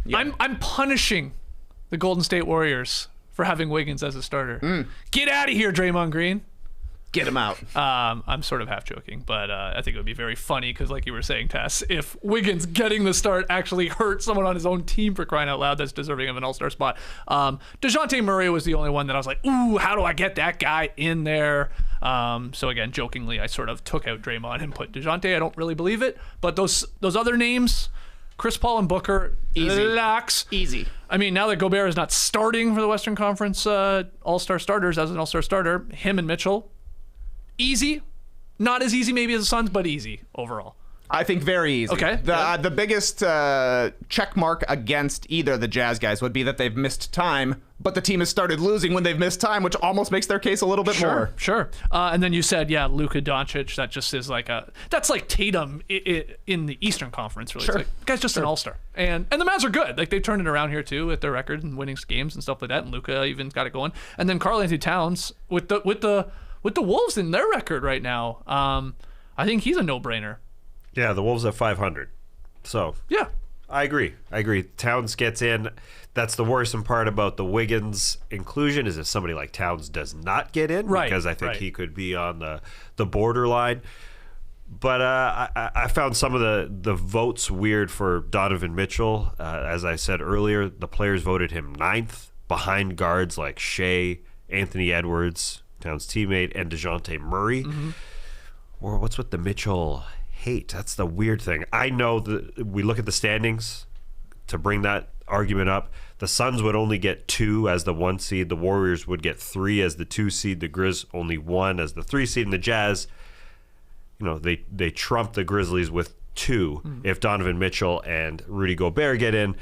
Yeah.
I'm punishing the Golden State Warriors for having Wiggins as a starter. Get out of here, Draymond Green.
Get him out.
I'm sort of half joking, but I think it would be very funny because, like you were saying, Tess, if Wiggins getting the start actually hurt someone on his own team, for crying out loud, that's deserving of an all-star spot. Dejounte Murray was the only one that I was like, ooh, how do I get that guy in there? So again, jokingly, I sort of took out Draymond and put Dejounte. I don't really believe it, but those other names, Chris Paul and Booker,
Easy.
relax.
Easy.
I mean, now that Gobert is not starting for the Western Conference all-star starters as an all-star starter, him and Mitchell, easy. Not as easy maybe as the Suns, but easy overall.
I think very easy.
Okay.
The biggest check mark against either of the Jazz guys would be that they've missed time, but the team has started losing when they've missed time, which almost makes their case a little bit more.
Sure. And then you said, yeah, Luka Doncic. That just is like that's like Tatum in the Eastern Conference. Really,
Sure.
It's like, guy's just an all-star, and the Mavs are good. Like they've turned it around here too with their record and winning games and stuff like that. And Luka even got it going. And then Karl-Anthony Towns with the Wolves in their record right now. I think he's a no-brainer.
Yeah, the Wolves at 500. So
Yeah.
I agree. Towns gets in. That's the worrisome part about the Wiggins inclusion is if somebody like Towns does not get in,
Right,
because I think
right.
he could be on the borderline. But I found some of the votes weird for Donovan Mitchell. As I said earlier, the players voted him 9th behind guards like Shea, Anthony Edwards, Towns' teammate, and Dejounte Murray. Or what's with the Mitchell hate? That's the weird thing. I know that we look at the standings to bring that argument up. The Suns would only get 2 as the 1 seed. The Warriors would get 3 as the 2 seed. The Grizz only 1 as the 3 seed. And the Jazz, they trump the Grizzlies with 2 if Donovan Mitchell and Rudy Gobert get in.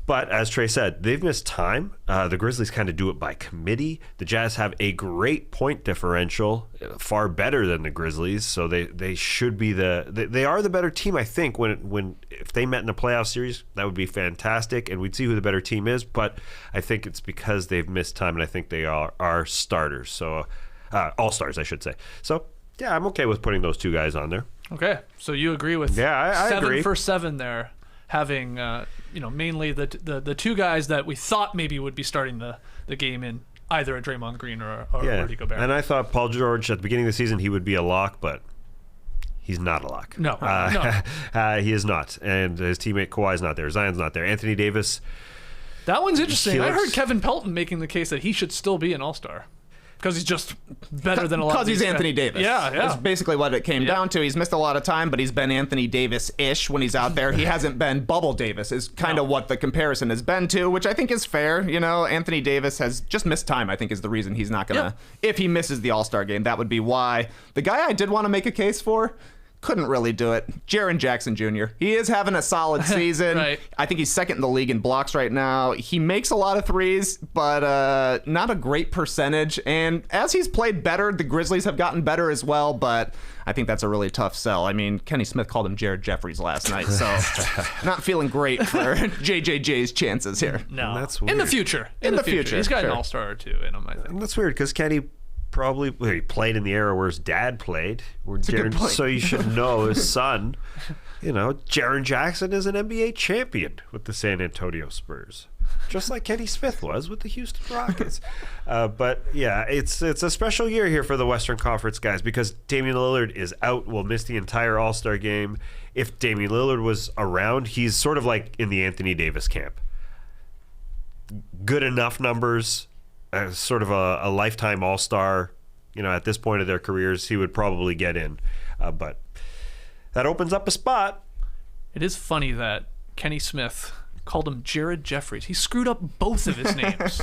But as Trey said, they've missed time. The Grizzlies kind of do it by committee. The Jazz have a great point differential, far better than the Grizzlies. So they should be they are the better team. I think if they met in a playoff series, that would be fantastic, and we'd see who the better team is. But I think it's because they've missed time, and I think they are starters. So all stars, I should say. So yeah, I'm okay with putting those 2 guys on there.
Okay. So you agree with
I
7
agree.
for 7 there, having mainly the 2 guys that we thought maybe would be starting the game in either a Draymond Green or Rudy Gobert.
And I thought Paul George at the beginning of the season he would be a lock, but he's not a lock.
No.
He is not, and his teammate Kawhi's not there. Zion's not there. Anthony Davis.
That one's interesting. I
looks-
heard Kevin Pelton making the case that he should still be an all-star because he's just better than a lot.
Because
of these
he's
guys.
Anthony Davis.
Yeah.
That's basically what it came down to. He's missed a lot of time, but he's been Anthony Davis-ish when he's out there. He hasn't been Bubble Davis is kind of what the comparison has been to, which I think is fair. Anthony Davis has just missed time, I think is the reason he's not going to. If he misses the All-Star game, that would be why. The guy I did want to make a case for, couldn't really do it. Jaren Jackson Jr. He is having a solid season.
Right.
I think he's second in the league in blocks right now. He makes a lot of threes, but not a great percentage. And as he's played better, the Grizzlies have gotten better as well, but I think that's a really tough sell. I mean, Kenny Smith called him Jared Jeffries last night, so not feeling great for JJJ's chances here.
No.
That's
In the
weird.
future.
In the future,
He's got an
sure.
all-star or 2 in him, I think.
And that's weird because Kenny he played in the era where his dad played. Where
good point.
So you should know his son. Jaren Jackson is an NBA champion with the San Antonio Spurs, just like Kenny Smith was with the Houston Rockets. But yeah, it's a special year here for the Western Conference guys because Damian Lillard is out. Will miss the entire All-Star game. If Damian Lillard was around, he's sort of like in the Anthony Davis camp. Good enough numbers. Sort of a lifetime all-star, at this point of their careers, he would probably get in. But that opens up a spot.
It is funny that Kenny Smith called him Jared Jeffries. He screwed up both of his names.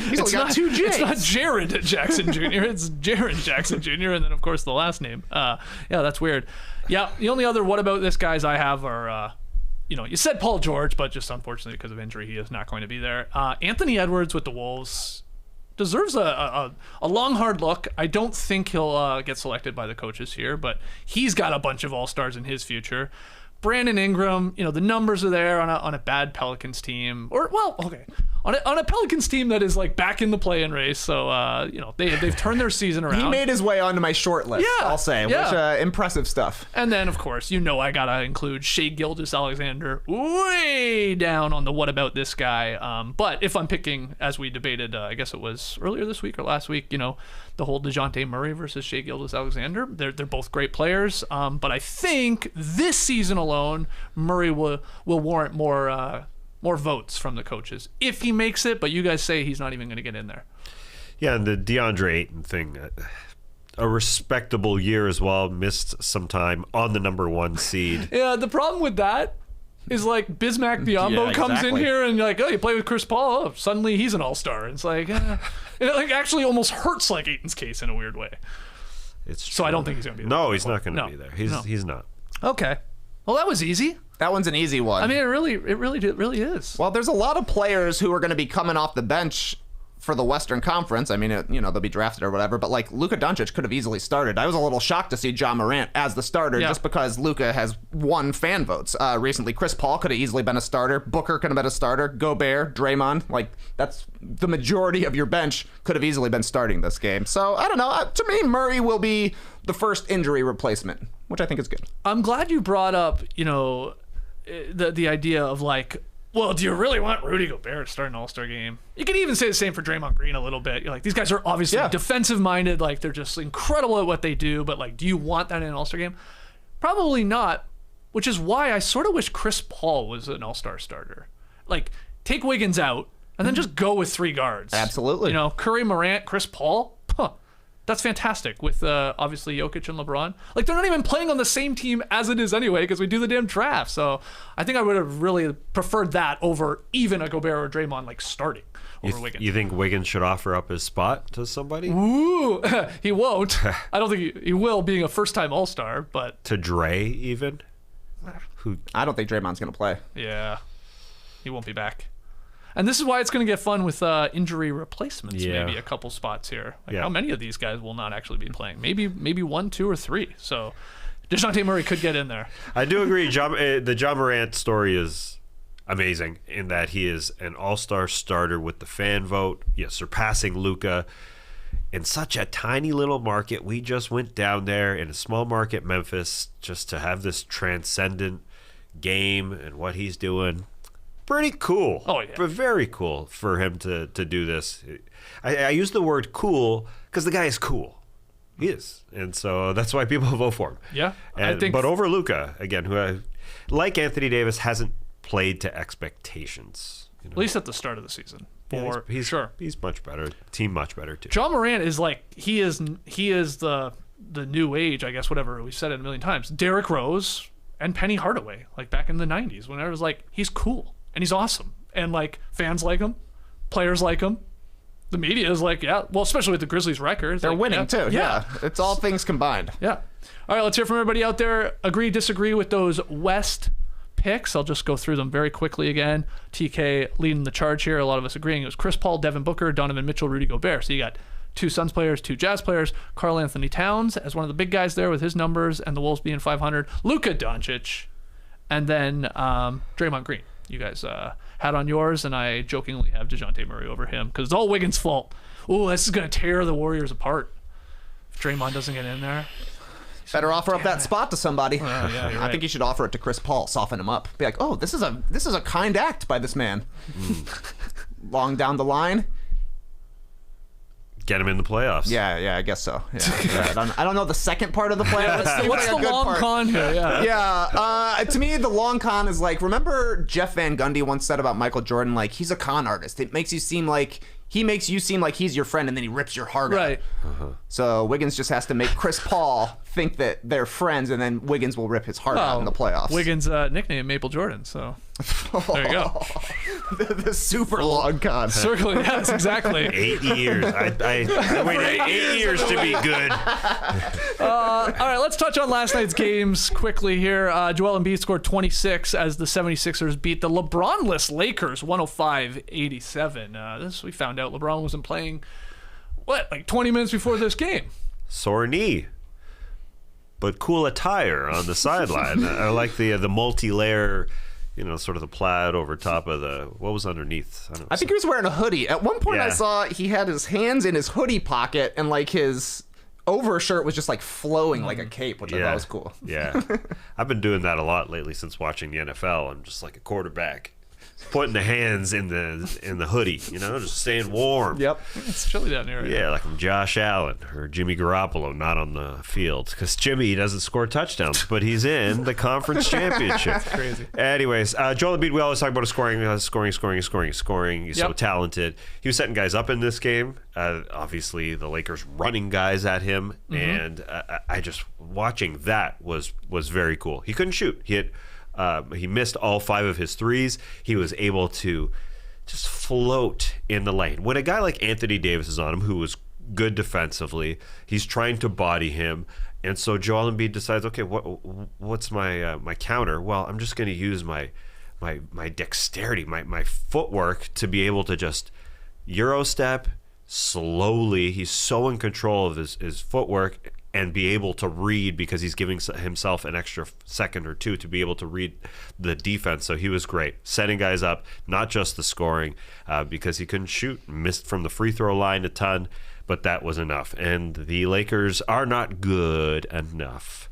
He's only got 2 J's.
It's not Jared Jackson Jr. It's Jared Jackson Jr. And then, of course, the last name. Yeah, that's weird. Yeah, the only other what about this guys I have are, you said Paul George, but just unfortunately because of injury, he is not going to be there. Anthony Edwards with the Wolves deserves a long, hard look. I don't think he'll get selected by the coaches here, but he's got a bunch of all-stars in his future. Brandon Ingram, the numbers are there on a bad Pelicans team, on a Pelicans team that is like back in the play-in race. So they've turned their season around.
He made his way onto my short list.
Yeah,
I'll say,
yeah.
which impressive stuff.
And then of course I gotta include Shai Gilgeous-Alexander way down on the what about this guy. But if I'm picking, as we debated, I guess it was earlier this week or last week, the whole Dejounte Murray versus Shai Gilgeous-Alexander. They're both great players. But I think this season alone, Murray will warrant more votes from the coaches if he makes it. But you guys say he's not even going to get in there.
Yeah, and the DeAndre Ayton thing, a respectable year as well. Missed some time on the number 1 seed.
Yeah, the problem with that is like Bismack Biyombo comes in here and you're like, oh, you play with Chris Paul. Oh, suddenly he's an all-star. And it's like, it actually almost hurts like Ayton's case in a weird way. So I don't think he's going to be there.
No, he's not going to be there. He's not.
Okay. Well, that was easy.
That one's an easy one.
I mean, it really is.
Well, there's a lot of players who are going to be coming off the bench for the Western Conference. I mean, they'll be drafted or whatever, but like Luka Doncic could have easily started. I was a little shocked to see John Morant as the starter just because Luka has won fan votes recently. Chris Paul could have easily been a starter. Booker could have been a starter. Gobert, Draymond, like that's the majority of your bench could have easily been starting this game. So I don't know. To me, Murray will be the first injury replacement, which I think is good.
I'm glad you brought up, the idea of like, well, do you really want Rudy Gobert to start an all-star game? You can even say the same for Draymond Green a little bit. You're like, these guys are obviously defensive-minded. Like, they're just incredible at what they do. But, like, do you want that in an all-star game? Probably not, which is why I sort of wish Chris Paul was an all-star starter. Like, take Wiggins out and then just go with 3 guards.
Absolutely.
Curry, Morant, Chris Paul. That's fantastic with obviously Jokic and LeBron. Like, they're not even playing on the same team as it is anyway because we do the damn draft. So I think I would have really preferred that over even a Gobert or Draymond like starting over Wiggins.
You think Wiggins should offer up his spot to somebody?
Ooh, he won't. I don't think he will, being a first-time All-Star, but...
To Dre, even?
I don't think Draymond's going to play.
Yeah, he won't be back. And this is why it's going to get fun with injury replacements, maybe a couple spots here. Like how many of these guys will not actually be playing? Maybe 1, 2, or 3. So Dejounte Murray could get in there.
I do agree. The John Morant story is amazing in that he is an all-star starter with the fan vote, surpassing Luka. In such a tiny little market, we just went down there in a small market, Memphis, just to have this transcendent game and what he's doing. Pretty cool.
Oh, yeah.
But very cool for him to do this. I use the word cool because the guy is cool. He is. And so that's why people vote for him.
Yeah.
But over Luka, again, who, like Anthony Davis, hasn't played to expectations.
At least at the start of the season.
He's much better. Team much better, too.
John Morant is like, he is the new age, I guess, whatever. We've said it a million times. Derrick Rose and Penny Hardaway, like back in the 90s, when I was like, he's cool. And he's awesome. And, like, fans like him. Players like him. The media is like, especially with the Grizzlies record.
They're winning, too. Yeah. It's all things combined.
Yeah. All right, let's hear from everybody out there. Agree, disagree with those West picks. I'll just go through them very quickly again. TK leading the charge here. A lot of us agreeing. It was Chris Paul, Devin Booker, Donovan Mitchell, Rudy Gobert. So you got 2 Suns players, 2 Jazz players. Karl-Anthony Towns as one of the big guys there with his numbers and the Wolves being 500. Luka Doncic. And then Draymond Green. You guys had on yours, and I jokingly have Dejounte Murray over him because it's all Wiggins' fault. Ooh, this is going to tear the Warriors apart if Draymond doesn't get in there.
Better offer up that spot to somebody.
I
think you should offer it to Chris Paul, soften him up. Be like, oh, this is a kind act by this man. Long down the line.
Get him in the playoffs.
Yeah, I guess so. Yeah. I don't know the second part of the playoffs.
What's the long con here?
To me, the long con is like, remember Jeff Van Gundy once said about Michael Jordan, like, he's a con artist. It makes you seem like he's your friend, and then he rips your heart out.
Right.
So Wiggins just has to make Chris Paul think that they're friends, and then Wiggins will rip his heart out in the playoffs.
Wiggins' nickname Maple Jordan. So There you go.
the super long con.
Circling, yes, exactly.
8 years. I waited 8 years to be good.
All right, let's touch on last night's games quickly here. Joel Embiid scored 26 as the 76ers beat the LeBron-less Lakers 105-87. This we found out LeBron wasn't playing, like 20 minutes before this game.
Sore knee, but cool attire on the sideline. I like the multi-layer, sort of the plaid over top of what was underneath.
I think he was wearing a hoodie. At one point I saw he had his hands in his hoodie pocket and like his overshirt was just like flowing like a cape, which I thought was cool.
Yeah. I've been doing that a lot lately since watching the NFL. I'm just like a quarterback. Putting the hands in the hoodie, just staying warm.
Yep.
It's chilly down here.
Yeah, like I'm Josh Allen or Jimmy Garoppolo, not on the field. Because Jimmy doesn't score touchdowns, but he's in the conference championship.
That's crazy.
Anyways, Joel Embiid, we always talk about his scoring. He's so talented. He was setting guys up in this game. Obviously, the Lakers running guys at him. And I just, watching that was very cool. He couldn't shoot. He missed all 5 of his threes. He was able to just float in the lane. When a guy like Anthony Davis is on him, who was good defensively, he's trying to body him. And so Joel Embiid decides, okay, what's my counter? Well, I'm just going to use my dexterity, my footwork to be able to just Euro step slowly. He's so in control of his footwork and be able to read, because he's giving himself an extra second or two to be able to read the defense. So he was great, setting guys up, not just the scoring, because he couldn't shoot, missed from the free throw line a ton, but that was enough. And the Lakers are not good enough.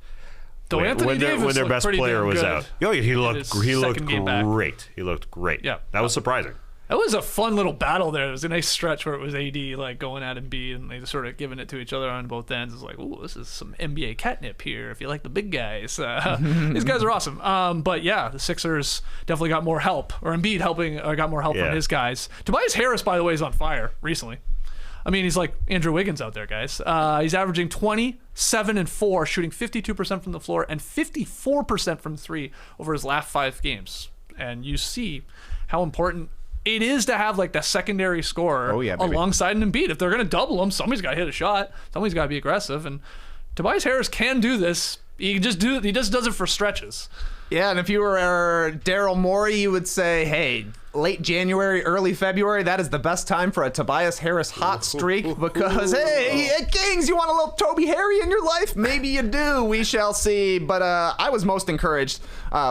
Anthony Davis
when their best player was out. Oh, yeah, he looked great. He looked great.
Yeah.
That was surprising.
It was a fun little battle there. It was a nice stretch where it was AD like going at Embiid, and they just sort of giving it to each other on both ends. It's like, ooh, this is some NBA catnip here. If you like the big guys, these guys are awesome. But yeah, the Sixers definitely got more help, or Embiid got more help from his guys. Tobias Harris, by the way, is on fire recently. I mean, he's like Andrew Wiggins out there, guys. He's averaging 20, 7, and 4, shooting 52% from the floor and 54% from 3 over his last 5 games. And you see how important it is to have like the secondary scorer alongside an Embiid. If they're going to double him, somebody's got to hit a shot. Somebody's got to be aggressive. And Tobias Harris can do this. He just does it for stretches.
Yeah, and if you were Daryl Morey, you would say, hey, late January, early February, that is the best time for a Tobias Harris hot streak, because, hey, Kings, you want a little Toby Harry in your life? Maybe you do. We shall see. But I was most encouraged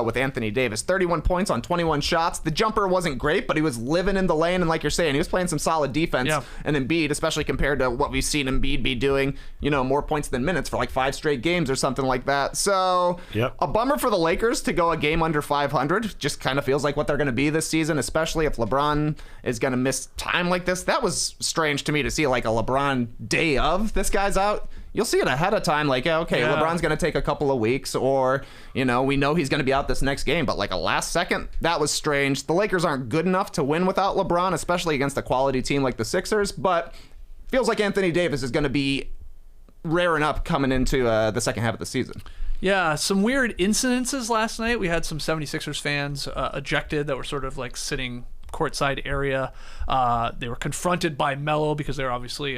with Anthony Davis. 31 points on 21 shots. The jumper wasn't great, but he was living in the lane, and like you're saying, he was playing some solid defense.
Yeah.
And Embiid, especially compared to what we've seen Embiid be doing, more points than minutes for like 5 straight games or something like that. So a bummer for the Lakers to go a game under 500. Just kind of feels like what they're going to be this season, especially if LeBron is going to miss time like this. That was strange to me to see like a LeBron day of this guy's out. You'll see it ahead of time, like, LeBron's going to take a couple of weeks, or, we know he's going to be out this next game, but like a last second, that was strange. The Lakers aren't good enough to win without LeBron, especially against a quality team like the Sixers, but feels like Anthony Davis is going to be raring up coming into the second half of the season.
Yeah, some weird incidences last night. We had some 76ers fans ejected that were sort of like sitting courtside area. They were confronted by Melo because they were obviously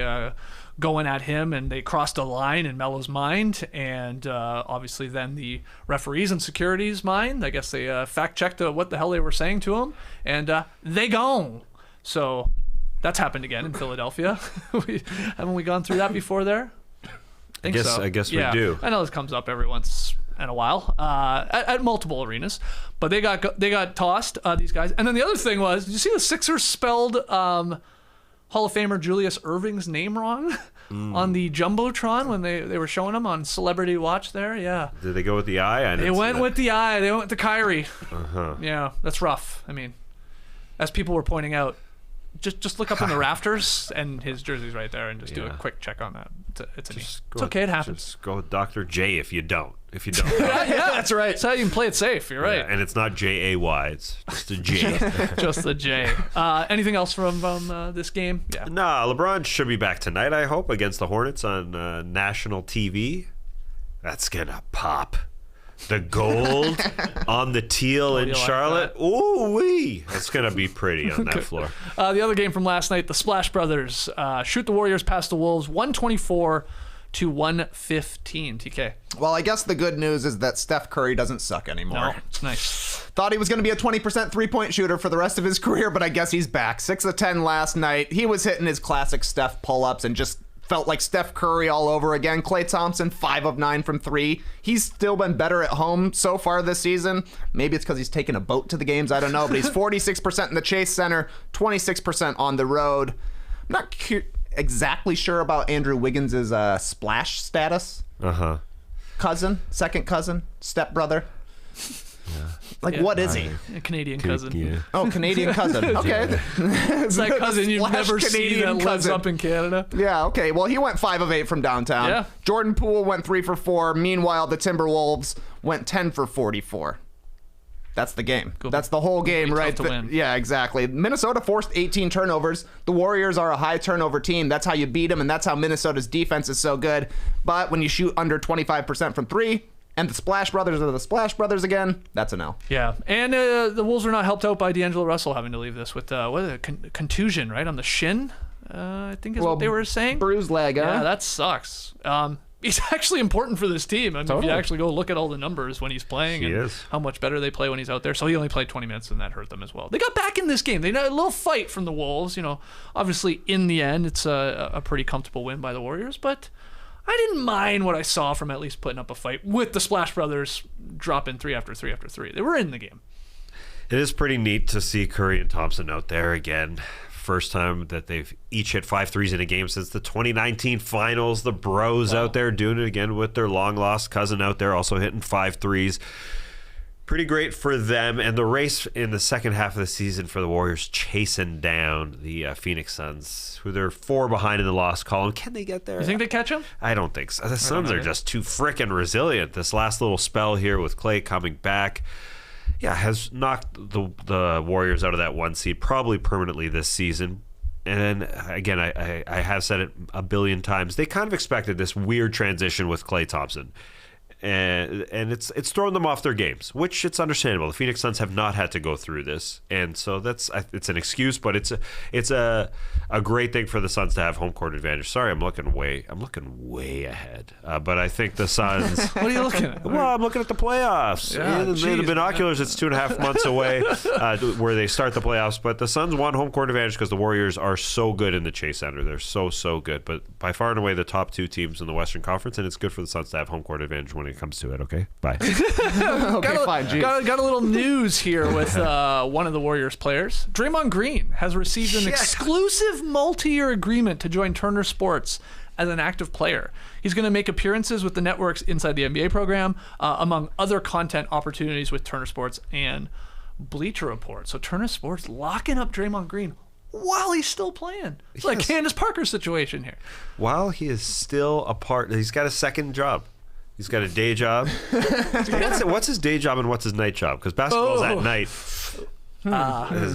going at him, and they crossed a line in Melo's mind, and obviously then the referees and security's mind. I guess they fact-checked what the hell they were saying to him, and they gone. So that's happened again in Philadelphia. Haven't we gone through that before there? I
guess we do.
I know this comes up every once in a while at multiple arenas, but they got tossed, these guys. And then the other thing was, did you see the Sixers spelled Hall of Famer Julius Erving's name wrong on the Jumbotron when they were showing him on Celebrity Watch there? Yeah.
Did they go with the I?
They went with the I. They went with the Kyrie.
Uh-huh.
Yeah, that's rough. I mean, as people were pointing out, just look up in the rafters, and his jersey's right there, and just do a quick check on that. It's okay. It happens.
Just go with Dr. J if you don't.
yeah, that's right. That's how you can play it safe. You're right.
Yeah, and it's not J-A-Y. It's just a J.
Just the J. Anything else from this game? Yeah.
Nah, LeBron should be back tonight, I hope, against the Hornets on national TV. That's gonna pop. The gold on the teal in
you like
Charlotte. Ooh wee! It's gonna be pretty on that floor.
The other game from last night, the Splash Brothers shoot the Warriors past the Wolves, 124 to 115. TK.
Well, I guess the good news is that Steph Curry doesn't suck anymore.
No, it's nice.
Thought he was going to be a 20% three-point shooter for the rest of his career, but I guess he's back. 6 of 10 last night. He was hitting his classic Steph pull-ups and just felt like Steph Curry all over again. Klay Thompson, 5 of 9 from 3. He's still been better at home so far this season. Maybe it's because he's taken a boat to the games. I don't know, but he's 46% in the Chase Center, 26% on the road. I'm not exactly sure about Andrew Wiggins' splash status. Cousin, second cousin, stepbrother. Like, what is he?
A Canadian cousin.
Yeah.
Oh, Canadian cousin. Okay.
It's that cousin you never see that lives up in Canada.
Yeah, okay. Well, he went 5 of 8 from downtown.
Yeah.
Jordan Poole went 3 for 4. Meanwhile, the Timberwolves went 10 for 44. That's the game. That's the whole game,
Tough
right?
to win.
Yeah, exactly. Minnesota forced 18 turnovers. The Warriors are a high turnover team. That's how you beat them, and that's how Minnesota's defense is so good. But when you shoot under 25% from 3, and the Splash Brothers are the Splash Brothers again, that's a no.
Yeah, and the Wolves were not helped out by D'Angelo Russell having to leave this with contusion, right, on the shin, I think is what they were saying.
Bruised leg, huh?
Yeah, that sucks. He's actually important for this team. I mean,
Totally.
if you actually go look at all the numbers when he's playing and how much better they play when he's out there. So he only played 20 minutes, and that hurt them as well. They got back in this game. They had a little fight from the Wolves. You know, obviously in the end, it's a pretty comfortable win by the Warriors, but I didn't mind what I saw from at least putting up a fight with the Splash Brothers dropping 3 after 3 after 3. They were in the game.
It is pretty neat to see Curry and Thompson out there again. First time that they've each hit 5 threes in a game since the 2019 finals. The bros out there doing it again with their long lost cousin out there also hitting 5 threes. Pretty great for them. And the race in the second half of the season for the Warriors chasing down the Phoenix Suns, who they're 4 behind in the loss column. Can they get there?
You think they catch them?
I don't think so. The Suns are just too freaking resilient. This last little spell here with Klay coming back, has knocked the Warriors out of that 1 seed probably permanently this season. And again, I have said it a billion times. They kind of expected this weird transition with Klay Thompson. And it's thrown them off their games, which it's understandable. The Phoenix Suns have not had to go through this, and so it's an excuse, but it's a great thing for the Suns to have home court advantage. Sorry, I'm looking way ahead, but I think the Suns.
What are you looking at?
Well, I'm looking at the playoffs.
Yeah,
In the binoculars, it's 2.5 months away where they start the playoffs. But the Suns won home court advantage because the Warriors are so good in the Chase Center. They're so good. But by far and away the top 2 teams in the Western Conference, and it's good for the Suns to have home court advantage when it comes to it. Okay, bye.
Got
a little news here with one of the Warriors players. Draymond Green has received an exclusive multi-year agreement to join Turner Sports as an active player. He's going to make appearances with the networks inside the NBA program, among other content opportunities with Turner Sports and Bleacher Report. So Turner Sports locking up Draymond Green while he's still playing. It's like Candace Parker's situation here.
While he is still he's got a second job. He's got a day job. What's his day job and what's his night job? Because basketball's at night.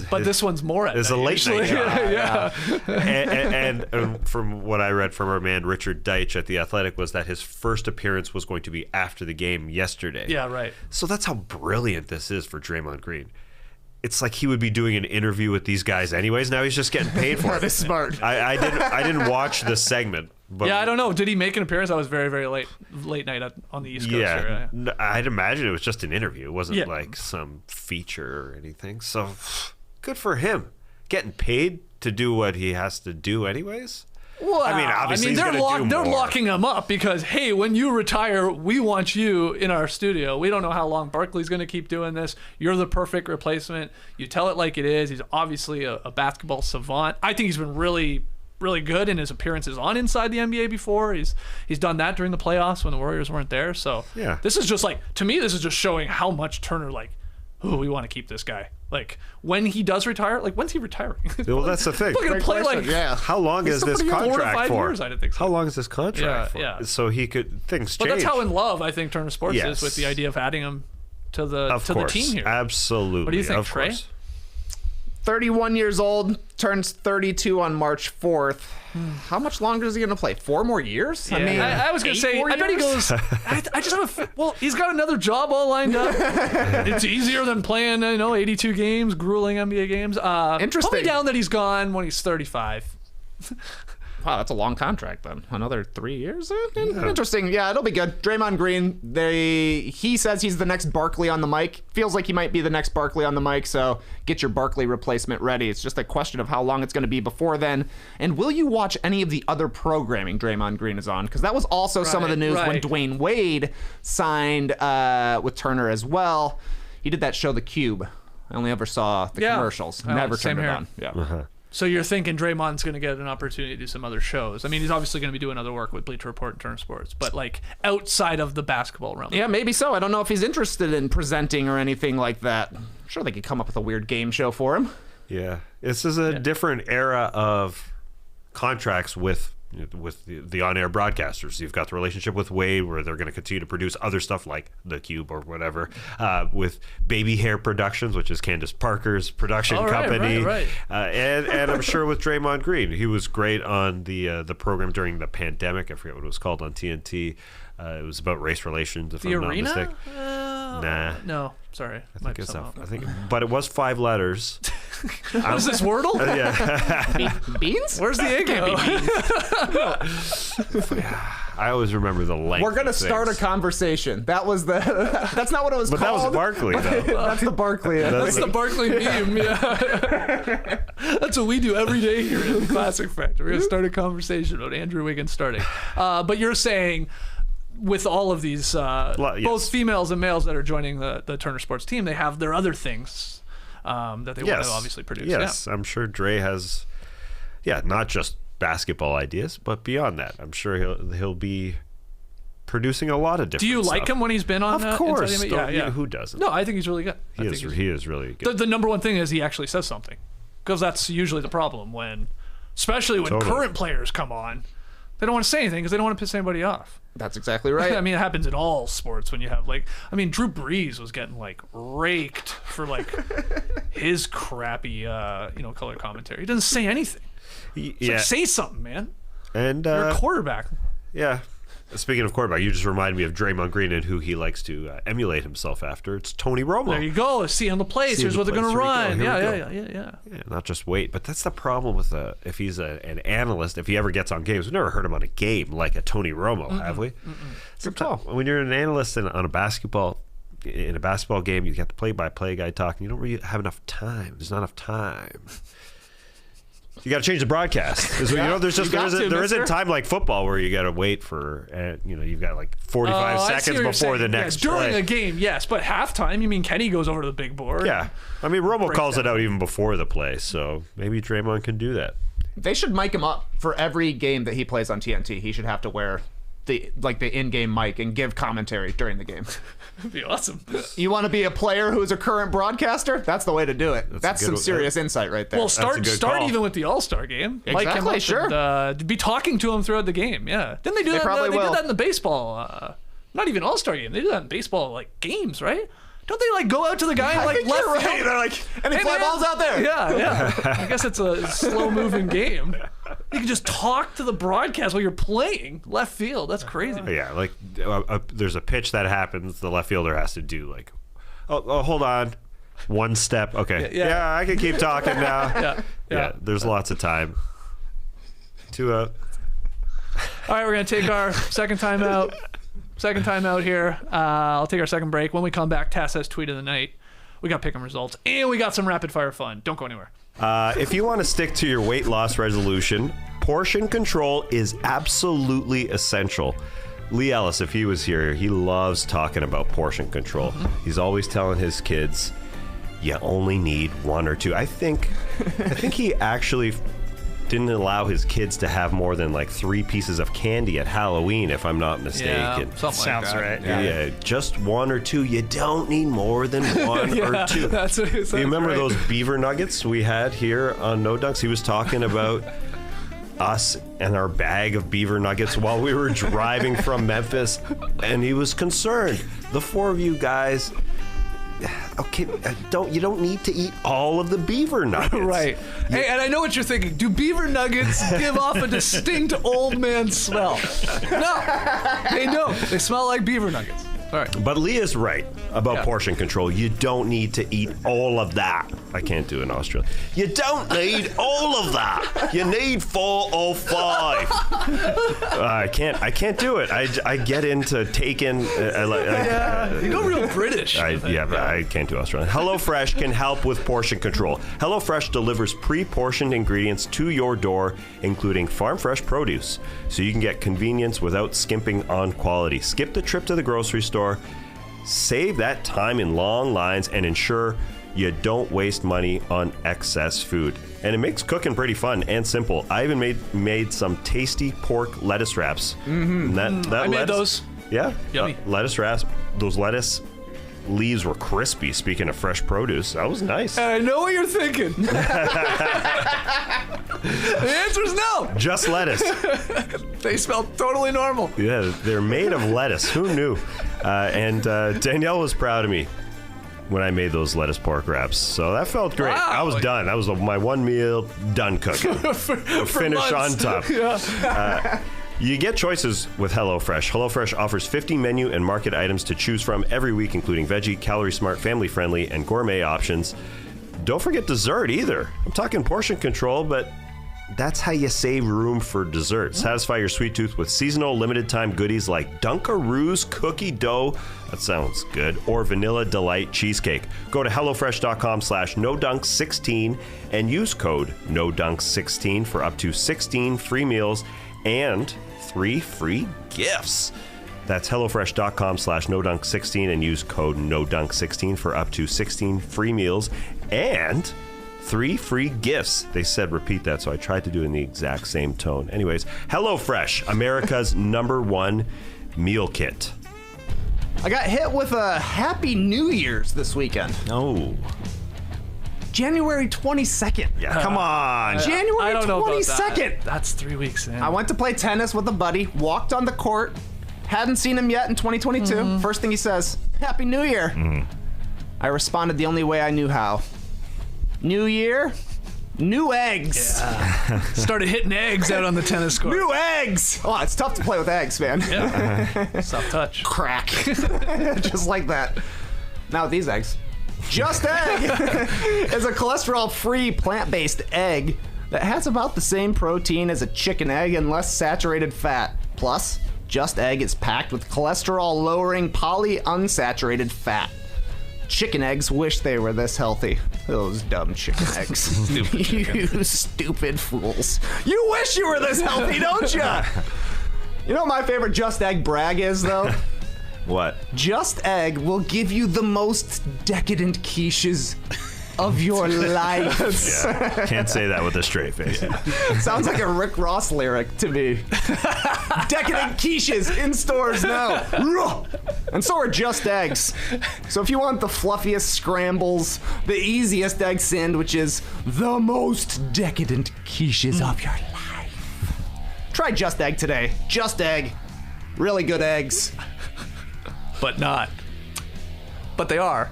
But this one's more at night.
It's a late
usually.
night job. And from what I read from our man Richard Deitch at The Athletic was that his first appearance was going to be after the game yesterday.
Yeah, right.
So that's how brilliant this is for Draymond Green. It's like he would be doing an interview with these guys anyways. Now he's just getting paid for it.
That is smart.
I didn't watch the segment. But
I don't know. Did he make an appearance? I was very, very late night on the East Coast.
Yeah,
here.
I'd imagine it was just an interview. It wasn't like some feature or anything. So good for him. Getting paid to do what he has to do anyways.
Well,
I mean, obviously
they're
he's gonna do
they're
more.
locking him up because, hey, when you retire, we want you in our studio. We don't know how long Barkley's going to keep doing this. You're the perfect replacement. You tell it like it is. He's obviously a basketball savant. I think he's been really good in his appearances on Inside the NBA before. He's done that during the playoffs when the Warriors weren't there. So this is just to me, this is just showing how much Turner we want to keep this guy. Like when he does retire, when's he retiring?
Well, that's the thing.
We're gonna play
How long is this
4 to
contract
5
for?
years, I didn't think so.
How long is this contract for?
Yeah.
So he could things
But
change.
that's how in love I think Turner Sports is with the idea of adding him to the team here.
Absolutely.
What do you think,
of
Trey?
course.
31 years old, turns 32 on March 4th. How much longer is he going to play? 4 more years?
Yeah. I was going to say, I bet he goes, I just have well, he's got another job all lined up. It's easier than playing, 82 games, grueling NBA games.
Interesting.
Put me down that he's gone when he's 35.
Wow, that's a long contract then. Another 3 years? Interesting. Yeah, it'll be good. Draymond Green, he says he's the next Barkley on the mic. Feels like he might be the next Barkley on the mic, so get your Barkley replacement ready. It's just a question of how long it's going to be before then. And will you watch any of the other programming Draymond Green is on? Because that was also some of the news when Dwayne Wade signed with Turner as well. He did that show, The Cube. I only ever saw the commercials. Never turned it on. Yeah.
So you're thinking Draymond's going to get an opportunity to do some other shows. I mean, he's obviously going to be doing other work with Bleacher Report and Turner Sports, but like outside of the basketball realm.
Yeah, maybe so. I don't know if he's interested in presenting or anything like that. I'm sure they could come up with a weird game show for him.
Yeah. This is a different era of contracts with the on-air broadcasters. You've got the relationship with Wade where they're going to continue to produce other stuff like The Cube or whatever, with Baby Hair Productions, which is Candace Parker's production company.
Right.
And I'm sure with Draymond Green, he was great on the program during the pandemic. I forget what it was called on TNT. It was about race relations, if I'm not mistaken. Nah.
No, sorry.
I think, but it was 5 letters.
Was this Wordle?
Yeah.
Beans?
Where's the egg?
I always remember the length.
We're gonna start a conversation. That was that's not what it was
but
called.
That was Barkley, though.
That's the Barkley.
That's the Barkley meme. Yeah. That's what we do every day here in the Classic Factory. We're gonna start a conversation about Andrew Wiggins starting. But you're saying, with all of these, both females and males that are joining the Turner Sports team, they have their other things that they want to obviously produce.
Yes,
yeah.
I'm sure Dre has, not just basketball ideas, but beyond that, I'm sure he'll be producing a lot of different.
Do you
stuff.
like him when he's been on?
Of course,
yeah.
Who doesn't?
No, I think he's really good.
He is really good.
The number one thing is he actually says something, because that's usually the problem especially when current players come on. They don't want to say anything because they don't want to piss anybody off.
That's exactly right.
I mean, it happens in all sports when you have Drew Brees was getting raked for his crappy, color commentary. He doesn't say anything. Say something, man.
And
you're a quarterback.
Yeah. Speaking of quarterback, you just reminded me of Draymond Green and who he likes to emulate himself after. It's Tony Romo.
There you go. See on the plays. Here's what they're going to run. Yeah.
Not just wait, but that's the problem with if he's an analyst. If he ever gets on games, we've never heard him on a game like a Tony Romo, have we? Sometimes when you're an analyst in a basketball game, you got the play-by-play guy talking. You don't really have enough time. There's not enough time. You got to change the broadcast. There isn't time like football where you got to wait for, you've got 45 seconds before the next play.
During a game, yes, but halftime, you mean Kenny goes over to the big board?
Yeah. I mean, Romo calls it out even before the play, so maybe Draymond can do that.
They should mic him up for every game that he plays on TNT. He should have to wear the in-game mic and give commentary during the game.
That'd be awesome.
You want to be a player who's a current broadcaster? That's the way to do it. That's some serious insight right there.
Well, start even with the All-Star game.
Exactly,
mic him up
sure.
And, be talking to him throughout the game. Yeah. Didn't they do that?
Probably
they
will.
did that in the baseball. Not even All-Star game. They do that in baseball games, right? Don't they go out to the guy and left field?
Right. They're and they fly balls out there.
Yeah. I guess it's a slow-moving game. You can just talk to the broadcast while you're playing left field. That's crazy.
Yeah, there's a pitch that happens. The left fielder has to do hold on, one step. Okay, yeah, I can keep talking now. Yeah. There's lots of time. 2 out.
All right, we're gonna take our second time out. Second time out here. I'll take our second break. When we come back, Tass has tweet of the night. We got pick'em results, and we got some rapid fire fun. Don't go anywhere.
If you want to stick to your weight loss resolution, portion control is absolutely essential. Lee Ellis, if he was here, he loves talking about portion control. Mm-hmm. He's always telling his kids, you only need 1 or 2. I think he actually didn't allow his kids to have more than 3 pieces of candy at Halloween, if I'm not mistaken.
Yeah,
Sounds right.
Yeah, just 1 or 2. You don't need more than 1 or 2.
That's what it
you remember those beaver nuggets we had here on No Dunks? He was talking about us and our bag of beaver nuggets while we were driving from Memphis, and he was concerned. The 4 of you guys, okay, you don't need to eat all of the beaver nuggets.
Right. Hey, and I know what you're thinking. Do beaver nuggets give off a distinct old man smell? No, they don't. They smell like beaver nuggets. All right.
But Leah's right about portion control. You don't need to eat all of that. I can't do it in Australia. You don't need all of that. You need 4 or 5. I can't do it. I get into taking.
You go real British.
But I can't do Australian. HelloFresh can help with portion control. HelloFresh delivers pre-portioned ingredients to your door, including farm fresh produce, so you can get convenience without skimping on quality. Skip the trip to the grocery store. Save that time in long lines and ensure you don't waste money on excess food. And it makes cooking pretty fun and simple. I even made some tasty pork lettuce wraps. Mm-hmm.
I made those.
Yeah.
Yummy.
Lettuce wraps. Those lettuce leaves were crispy, speaking of fresh produce. That was nice.
I know what you're thinking. The answer is no.
Just lettuce.
They smell totally normal.
Yeah, they're made of lettuce. Who knew? And Danielle was proud of me when I made those lettuce pork wraps. So that felt great.
Wow.
I was done. That was my one meal done cooking. Finish on top.
Yeah.
You get choices with HelloFresh. HelloFresh offers 50 menu and market items to choose from every week, including veggie, calorie-smart, family-friendly, and gourmet options. Don't forget dessert either. I'm talking portion control, but that's how you save room for dessert. Satisfy your sweet tooth with seasonal limited-time goodies like Dunkaroos cookie dough. That sounds good. Or Vanilla Delight cheesecake. Go to HelloFresh.com/NoDunks16 and use code NoDunks16 for up to 16 free meals and 3 free gifts. That's HelloFresh.com/NoDunk16 and use code NoDunk16 for up to 16 free meals and 3 free gifts. They said repeat that, so I tried to do it in the exact same tone. Anyways, HelloFresh, America's #1 meal kit.
I got hit with a Happy New Year's this weekend.
Oh.
January 22nd.
Yeah, come on.
January
I don't know
22nd.
about that. That's 3 weeks in.
I went to play tennis with a buddy, walked on the court, hadn't seen him yet in 2022.
Mm-hmm.
First thing he says, Happy New Year.
Mm-hmm.
I responded the only way I knew how. New year, new eggs.
Yeah. Started hitting eggs out on the tennis court.
New eggs. Oh, it's tough to play with eggs, man.
Yeah. Soft touch.
Crack. Just like that. Now with these eggs. Just Egg is a cholesterol-free plant-based egg that has about the same protein as a chicken egg and less saturated fat. Plus, Just Egg is packed with cholesterol-lowering polyunsaturated fat. Chicken eggs wish they were this healthy. Those dumb chicken eggs. You stupid fools. You wish you were this healthy, don't ya? You know what my favorite Just Egg brag is, though?
What?
Just Egg will give you the most decadent quiches of your life.
Yeah, can't say that with a straight face.
Sounds like a Rick Ross lyric to me. Decadent quiches in stores now. And so are Just Eggs. So if you want the fluffiest scrambles, the easiest egg sandwiches, the most decadent quiches of your life, try Just Egg today. Just Egg. Really good eggs.
But not. But they are.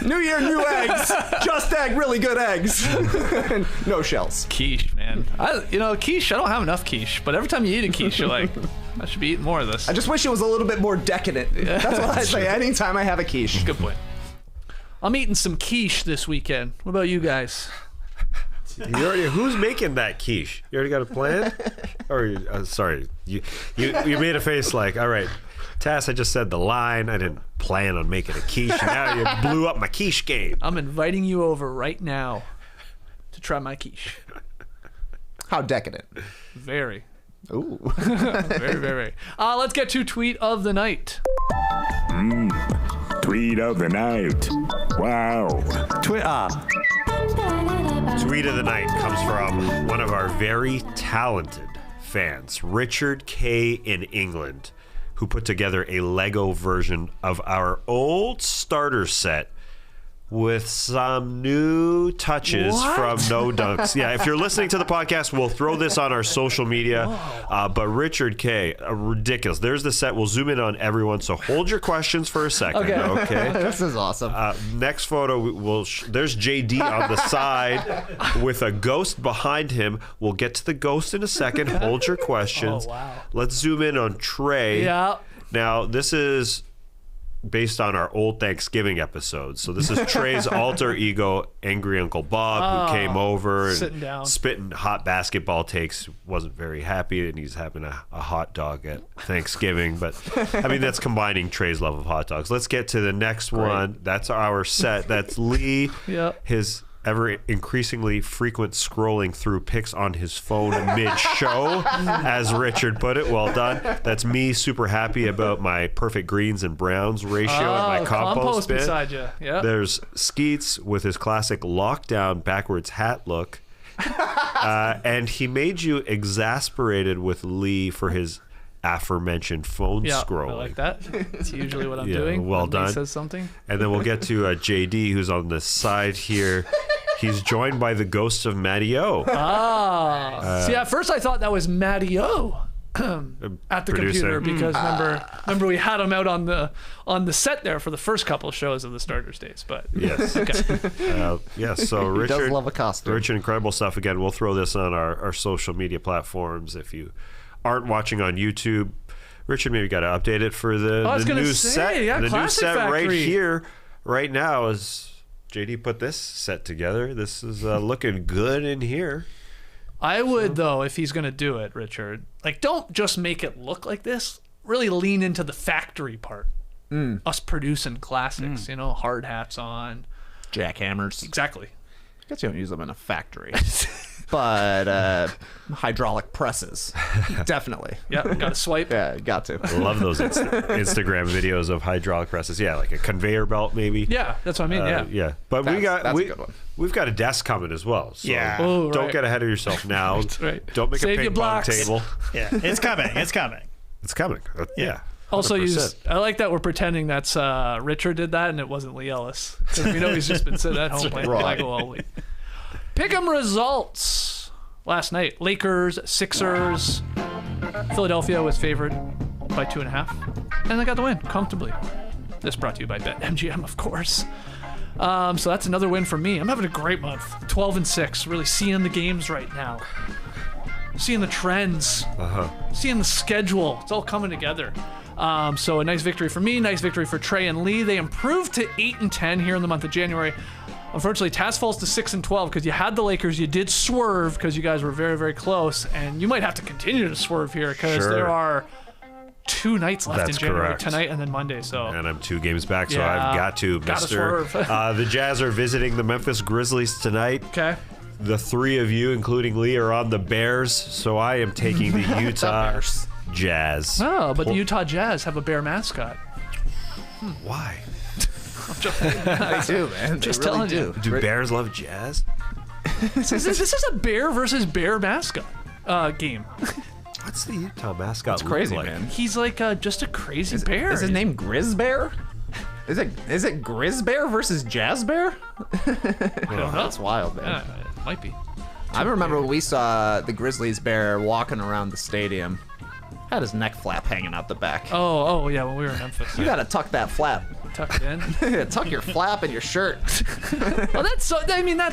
New year, new eggs. Just Egg, really good eggs. No shells.
Quiche, man. Quiche, I don't have enough quiche, but every time you eat a quiche, you're like, I should be eating more of this.
I just wish it was a little bit more decadent. That's what I say anytime I have a quiche.
Good point. I'm eating some quiche this weekend. What about you guys?
Who's making that quiche? You already got a plan? Or sorry, you made a face like, all right, Tass, I just said the line. I didn't plan on making a quiche. Now you blew up my quiche game.
I'm inviting you over right now to try my quiche.
How decadent.
Very.
Ooh.
Very, very. Let's get to tweet of the night.
Tweet of the night. Wow.
Twitter.
Tweet of the night comes from one of our very talented fans, Richard K. in England, who put together a Lego version of our old starter set with some new touches from No Dunks. Yeah, if you're listening to the podcast, we'll throw this on our social media. But Richard K, ridiculous. There's the set. We'll zoom in on everyone, so hold your questions for a second. Okay.
This is awesome.
Next photo, there's JD on the side with a ghost behind him. We'll get to the ghost in a second. Hold your questions.
Oh, wow.
Let's zoom in on Trey.
Yeah.
Now, this is based on our old Thanksgiving episode. So this is Trey's alter ego, Angry Uncle Bob, who came over and spitting hot basketball takes, wasn't very happy, and he's having a hot dog at Thanksgiving. But, I mean, that's combining Trey's love of hot dogs. Let's get to the next one. That's our set. That's Lee. His ever increasingly frequent scrolling through pics on his phone mid-show, as Richard put it. Well done. That's me super happy about my perfect greens and browns ratio and my compost bin.
Beside you. Yeah.
There's Skeets with his classic lockdown backwards hat look. And he made you exasperated with Lee for his aforementioned phone scrolling.
I like that. It's usually what I'm doing.
Well done.
Lee says something.
And then we'll get to JD, who's on the side here. He's joined by the ghost of Matty O.
See, at first I thought that was Matty O at the
producer.
computer, because remember we had him out on the set there for the first couple of shows of the Starters days. But
yes, yes. So Richard
does love a costume.
Richard, incredible stuff. Again, we'll throw this on our social media platforms. If you aren't watching on YouTube, Richard, maybe got to update it for the new set.
Yeah,
the new
Classic
set
Factory.
right here, right now, as JD put this set together. This is looking good in here.
I would, though, if he's going to do it, Richard, like, don't just make it look like this. Really lean into the factory part. Us producing classics, hard hats on.
Jackhammers.
Exactly.
I guess you don't use them in a factory. But hydraulic presses, definitely.
Yeah, got to swipe.
Yeah, got to.
Love those Instagram videos of hydraulic presses. Yeah, like a conveyor belt, maybe.
Yeah, that's what I mean.
Yeah. But
that's a good one.
We've got a desk coming as well. So
Yeah.
don't get ahead of yourself now.
Right.
Don't make
Save
a
your
ping pong
blocks.
table.
Yeah, it's coming. It's coming.
It's coming. Yeah.
Also
100%.
I like that we're pretending that's Richard did that and it wasn't Lee Ellis. Because we know he's just been sitting at home playing Lego all week. Pick'em results last night. Lakers, Sixers. Philadelphia was favored by 2.5. And they got the win comfortably. This brought to you by BetMGM, of course. So that's another win for me. I'm having a great month. 12-6. Really seeing the games right now. Seeing the trends. Seeing the schedule. It's all coming together. So a nice victory for me. Nice victory for Trey and Lee. They improved to 8-10 here in the month of January. Unfortunately, Taz falls to 6-12 because you had the Lakers. You did swerve because you guys were very, very close. And you might have to continue to swerve here because there are 2 nights left in January,
correct.
tonight and then Monday. So
And I'm 2 games back, so
Yeah.
I've got to,
Gotta
mister.
swerve.
The Jazz are visiting the Memphis Grizzlies tonight.
okay.
The 3 of you, including Lee, are on the Bears, so I am taking the Utah Jazz.
Oh, but the Utah Jazz have a bear mascot.
Why?
They do, man.
Just
they really
telling you.
Do Bears love jazz?
This is a bear versus bear mascot game.
What's the Utah mascot look
Crazy,
like?
man.
He's like just a crazy bear.
Is his name Grizz Bear? Is it Grizz Bear versus Jazz Bear?
I don't know.
That's wild, man.
It might be.
I remember when we saw the Grizzlies bear walking around the stadium. Had his neck flap hanging out the back.
Oh yeah, when we were in Memphis.
You gotta tuck that flap.
Tuck it in.
Tuck your flap in your shirt.
Well, that's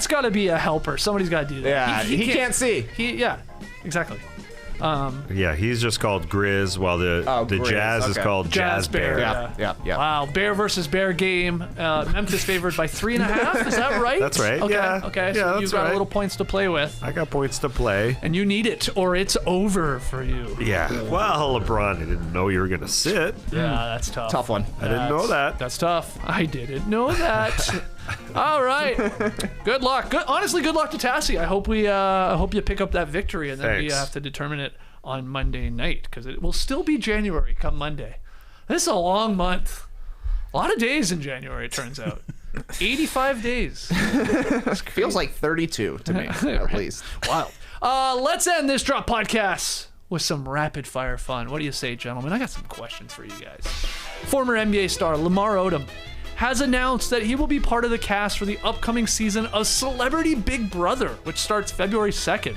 got to be a helper. Somebody's got to do that.
Yeah, he can't see.
Yeah, exactly.
Yeah, he's just called Grizz, while the
Grizz,
Jazz is
okay.
called Jazz Bear.
Yeah.
Yeah.
Wow, bear versus bear game. Memphis favored by 3.5. Is that right?
That's right,
Okay.
yeah.
Okay.
Yeah,
So
that's
you've got
right.
little points to play with,
I got points to play.
and you need it, or it's over for you.
Yeah. Well, LeBron, I didn't know you were going to sit.
Yeah, that's tough.
Tough one.
I didn't know that.
That's tough. I didn't know that. All right. Good luck. Honestly, good luck to Tassie. I hope you pick up that victory, and then we
Thanks.
have to determine it on Monday night, because it will still be January come Monday. This is a long month. A lot of days in January, it turns out. 85 days.
Feels like 32 to me, at least.
Wild. Let's end this Drop Podcast with some rapid fire fun. What do you say, gentlemen? I got some questions for you guys. Former NBA star Lamar Odom has announced that he will be part of the cast for the upcoming season of Celebrity Big Brother, which starts February 2nd.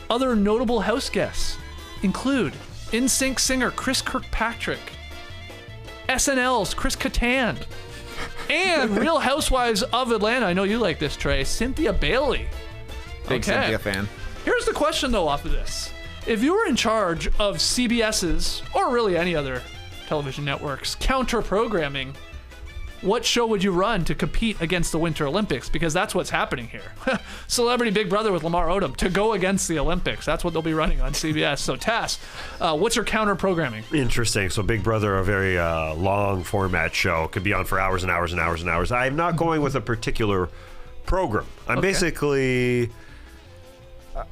Other notable house guests include NSYNC singer Chris Kirkpatrick, SNL's Chris Kattan, and Real Housewives of Atlanta. I know you like this, Trey. Cynthia Bailey.
Big Cynthia fan.
Here's the question, though, off of this. If you were in charge of CBS's, or really any other television network's, counter-programming, what show would you run to compete against the Winter Olympics? Because that's what's happening here. Celebrity Big Brother with Lamar Odom to go against the Olympics. That's what they'll be running on CBS. So, Tass, what's your counter-programming?
Interesting. So Big Brother, a very long format show, could be on for hours and hours and hours and hours. I'm not going with a particular program. I'm basically...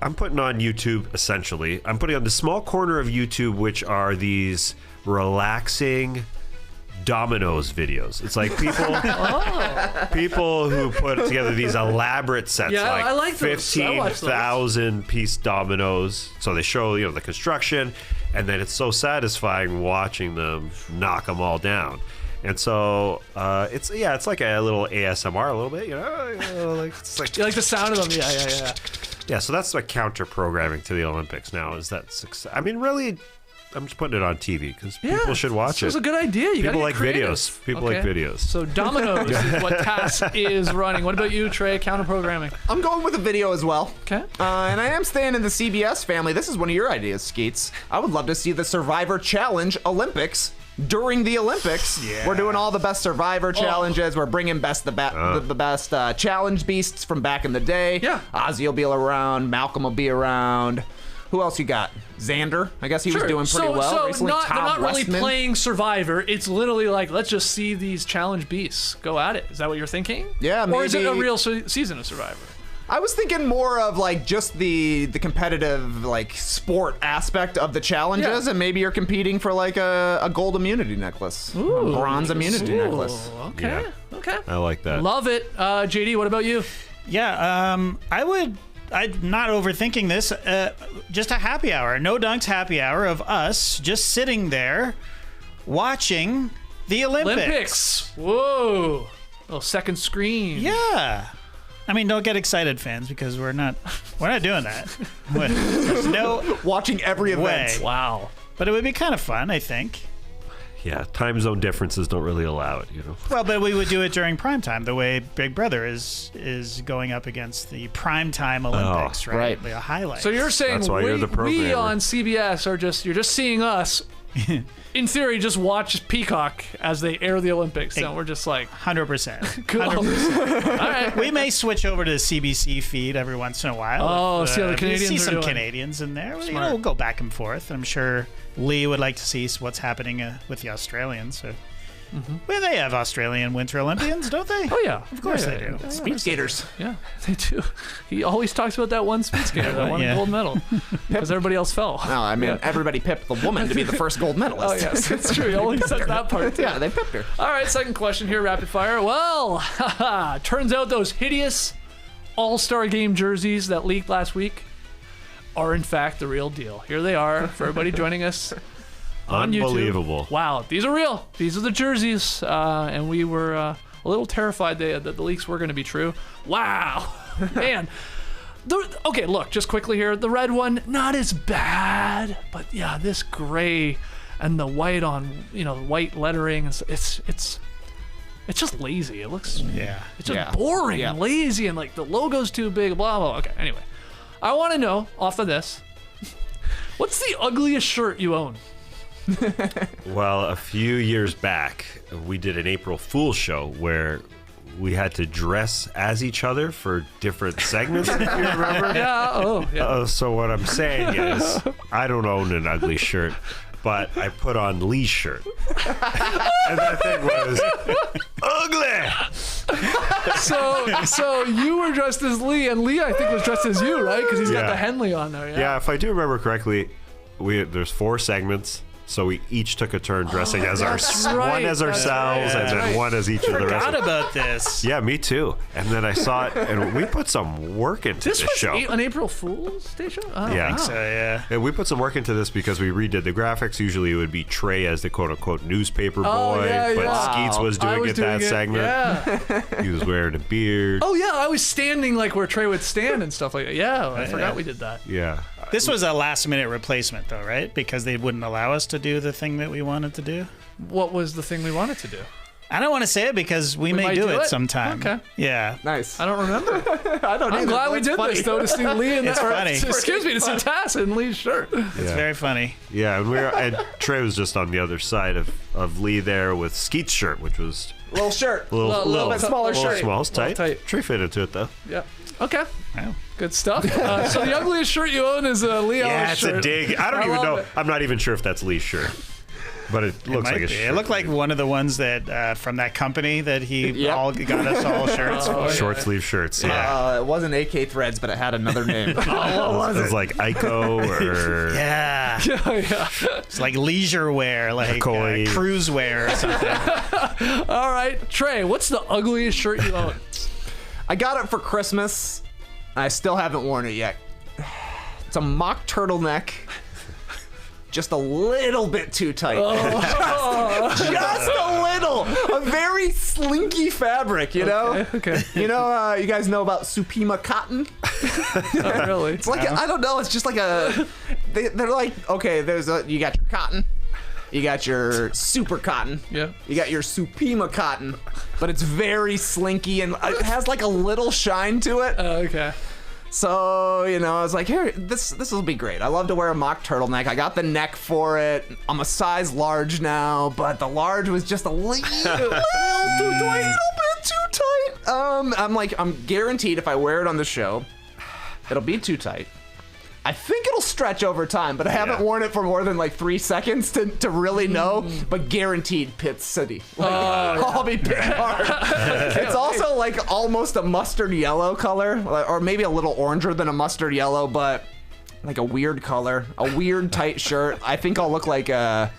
I'm putting on YouTube, essentially. I'm putting on the small corner of YouTube, which are these relaxing dominoes videos. It's like people who put together these elaborate sets,
I like those.
15,000 piece dominoes. So they show, the construction, and then it's so satisfying watching them knock them all down. And so it's like a little ASMR a little bit, it's like
You like the sound of them? Yeah.
Yeah, so that's like counter programming to the Olympics now. Is that success? I mean, really, I'm just putting it on TV because people should watch it.
It's a good idea.
People like videos. People like videos.
So dominoes is what Tass is running. What about you, Trey? Counter programming.
I'm going with a video as well.
Okay.
And I am staying in the CBS family. This is one of your ideas, Skeets. I would love to see the Survivor Challenge Olympics. During the Olympics, we're doing all the best Survivor challenges. We're bringing the best challenge beasts from back in the day.
Yeah.
Ozzy will be around. Malcolm will be around. Who else you got? Xander. I guess he was doing pretty well
so
recently.
They're
Tom
not really
Westman.
playing Survivor. It's literally like, let's just see these challenge beasts go at it. Is that what you're thinking?
Yeah,
Or is it a
maybe-
real season of Survivor?
I was thinking more of like just the competitive like sport aspect of the challenges, and maybe you're competing for like a gold immunity necklace, a bronze immunity necklace.
Okay.
Yeah.
Okay.
I like that.
Love it. JD, what about you?
Yeah, I'm not overthinking this. Just a happy hour, no dunks happy hour of us just sitting there watching the Olympics.
Whoa. Little second screen.
Yeah. I mean, don't get excited, fans, because we're not doing that. There's no
Watching every event.
way.
Wow.
But it would be kind of fun, I think.
Yeah, time zone differences don't really allow it,
Well, but we would do it during prime time, the way Big Brother is going up against the primetime Olympics, right?
right.
Like a highlight.
So you're saying
That's why you're the
we
programmer.
on CBS you're just seeing us, in theory, just watch Peacock as they air the Olympics, and we're just like,
100%.
cool.
100%.
All right.
We may switch over to the CBC feed every once in a while.
Oh, see how the Canadians
see
are
some
doing.
Canadians in there.
Smart.
We'll go back and forth. I'm sure Lee would like to see what's happening with the Australians. So. Well, they have Australian Winter Olympians, don't they?
Oh yeah,
Of course they do.
Speed skaters.
Yeah, they do. He always talks about that one speed skater that won a gold medal because everybody else fell.
No, I mean everybody picked the woman to be the first gold medalist.
Oh yes, that's true. He only says that part. Too.
Yeah, they picked her.
All right, second question here, rapid fire. Well, turns out those hideous All-Star Game jerseys that leaked last week are in fact the real deal. Here they are for everybody joining us on YouTube.
Unbelievable.
Wow, these are real. These are the jerseys, and we were a little terrified that the leaks were going to be true. Wow, man. Okay, look, just quickly here. The red one, not as bad, but yeah, this gray and the white on, white lettering. It's just lazy. It looks, it's just boring and lazy, and like the logo's too big. Blah blah. Okay, anyway, I want to know off of this, what's the ugliest shirt you own?
Well, a few years back, we did an April Fool's show where we had to dress as each other for different segments, if you remember.
Yeah,
So what I'm saying is, I don't own an ugly shirt, but I put on Lee's shirt. And that thing was ugly!
So you were dressed as Lee, and Lee, I think, was dressed as you, right? Because he's got the Henley on there.
Yeah, if I do remember correctly, there's 4 segments. So we each took a turn dressing as
that's right.
one as ourselves, and then one as each of the rest.
Forgot about this.
Yeah, me too. And then I saw it, and we put some work into this show.
An April Fool's Day show? Oh,
Yeah.
wow.
So yeah.
And we put some work into this because we redid the graphics. Usually it would be Trey as the quote-unquote newspaper boy,
yeah,
but
yeah.
Skeets was
I
doing
was
it that
doing
segment.
Yeah.
He was wearing a beard.
Oh, yeah. I was standing like where Trey would stand and stuff like that. Yeah, I forgot we did that.
Yeah.
This was a last-minute replacement, though, right? Because they wouldn't allow us to do the thing that we wanted to do.
What was the thing we wanted to do?
I don't want to say it because we may
might
do
do
it
it?
sometime.
Okay.
Yeah.
Nice.
I don't remember.
I don't
I'm
either,
glad
but
we
it's
did
funny.
this, though, to see Lee in
It's funny.
Excuse me, to see Tass in Lee's shirt.
It's very funny.
Yeah, and Trey was just on the other side of Lee there with Skeet's shirt, which was
Little shirt.
a little
bit smaller
little
shirt.
small. It's tight.
tight.
Trey fit into it though.
Yeah. Okay.
Wow.
Good stuff. So the ugliest shirt you own is a Lee
Yeah,
Ellis
it's
shirt.
a dig. I don't even
love
know.
it.
I'm not even sure if that's Lee's shirt, but it looks like a
Might be.
shirt.
It looked like one of the ones that from that company that he
Yep.
all got us all shirts for.
short sleeve shirts. Yeah.
It wasn't AK Threads, but it had another name.
It was like Ico or
Yeah.
Yeah.
It's like leisure wear, like
Koi.
cruise wear or something.
All right. Trey, what's the ugliest shirt you own?
I got it for Christmas. I still haven't worn it yet. It's a mock turtleneck. Just a little bit too tight. Just a little. A very slinky fabric, you know?
Okay.
You know, you guys know about Supima cotton?
Not really.
It's like, I don't know, it's just like they're like, okay, you got your cotton. You got your super cotton.
Yeah.
You got your Supima cotton. But it's very slinky and it has like a little shine to it.
Okay.
So, you know, I was like, here, this will be great. I love to wear a mock turtleneck. I got the neck for it. I'm a size large now, but the large was just a little bit too tight. I'm guaranteed if I wear it on the show, it'll be too tight. I think it'll stretch over time, but I haven't worn it for more than like 3 seconds to really know. But guaranteed, Pitt City. I'll be pit hard. It's also like almost a mustard yellow color, or maybe a little oranger than a mustard yellow, but like a weird color, a weird tight shirt. I think I'll look like a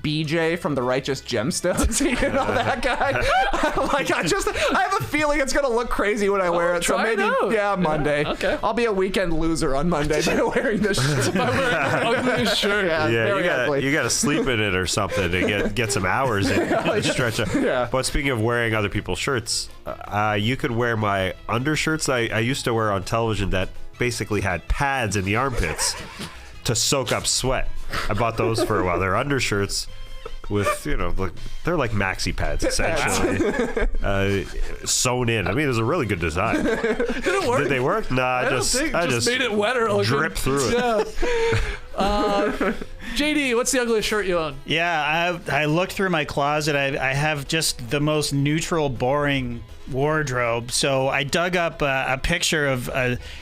BJ from the Righteous Gemstones. You know that guy? I have a feeling it's gonna look crazy when I wear it. So
try it
maybe,
out.
Monday.
Okay.
I'll be a weekend loser on Monday by wearing this shirt.
By wearing the ugliest shirt.
Yeah,
very ugly.
you gotta sleep in it or something to get some hours in and stretch it.
Yeah.
But speaking of wearing other people's shirts, you could wear my undershirts I used to wear on television that basically had pads in the armpits to soak up sweat. I bought those for a while. They're undershirts with, they're like maxi pads essentially, sewn in. I mean, it was a really good design.
Did it work?
Did they work? Nah, I just
made it wetter. Looking.
drip through it.
Yeah. JD, what's the ugliest shirt you own?
Yeah, I looked through my closet. I have just the most neutral, boring wardrobe. So I dug up a picture of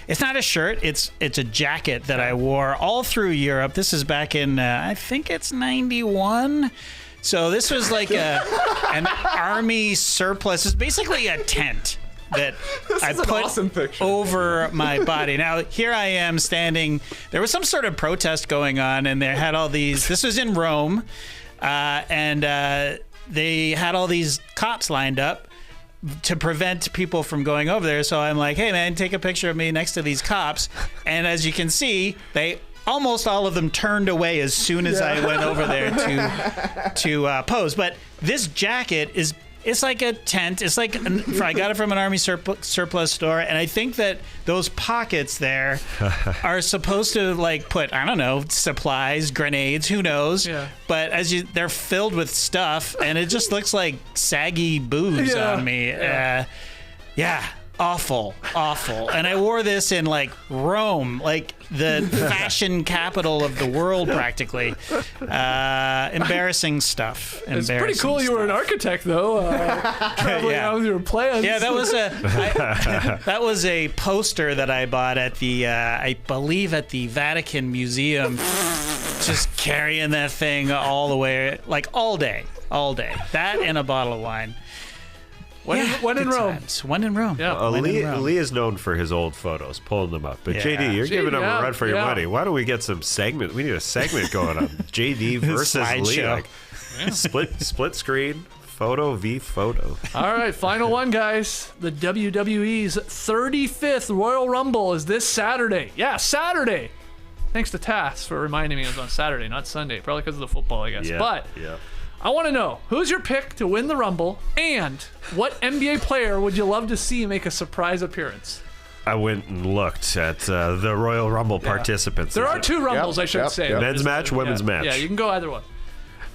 it's not a shirt, it's a jacket that I wore all through Europe. This is back in I think it's 91. So this was like an army surplus. It's basically a tent that I put
awesome picture.
over my body. Now, here I am standing. There was some sort of protest going on, and they had all these. This was in Rome, and they had all these cops lined up to prevent people from going over there. So I'm like, hey, man, take a picture of me next to these cops. And as you can see, almost all of them turned away as soon as I went over there to pose. But this jacket it's like a tent. It's like I got it from an army surplus store, and I think that those pockets there are supposed to like put, I don't know, supplies, grenades, who knows? Yeah. But they're filled with stuff, and it just looks like saggy boobs on me. Yeah. Awful. And I wore this in like Rome, like the fashion capital of the world, practically. Embarrassing stuff.
It's pretty cool you were an architect, though. Traveling out with your plans.
Yeah, that was a poster that I bought at the, I believe at the Vatican Museum. Just carrying that thing all the way, like all day. That and a bottle of wine.
When in
good
Rome.
times. When in Rome.
Yeah.
When in Rome.
Lee is known for his old photos, pulling them up. But
Yeah.
JD, you're giving him a run for your
yeah.
money. Why don't we get some segment? We need a segment going on. JD versus Lee.
Slideshow.
Like, split screen, photo v photo.
All right, final one, guys. The WWE's 35th Royal Rumble is this Saturday. Yeah, Saturday. Thanks to Tass for reminding me it was on Saturday, not Sunday. Probably because of the football, I guess.
Yeah,
But
yeah.
I want to know, who's your pick to win the Rumble, and what NBA player would you love to see make a surprise appearance?
I went and looked at the Royal Rumble participants.
There are two Rumbles, I should
yep,
say.
yep.
Men's match, women's match.
Yeah, you can go either one.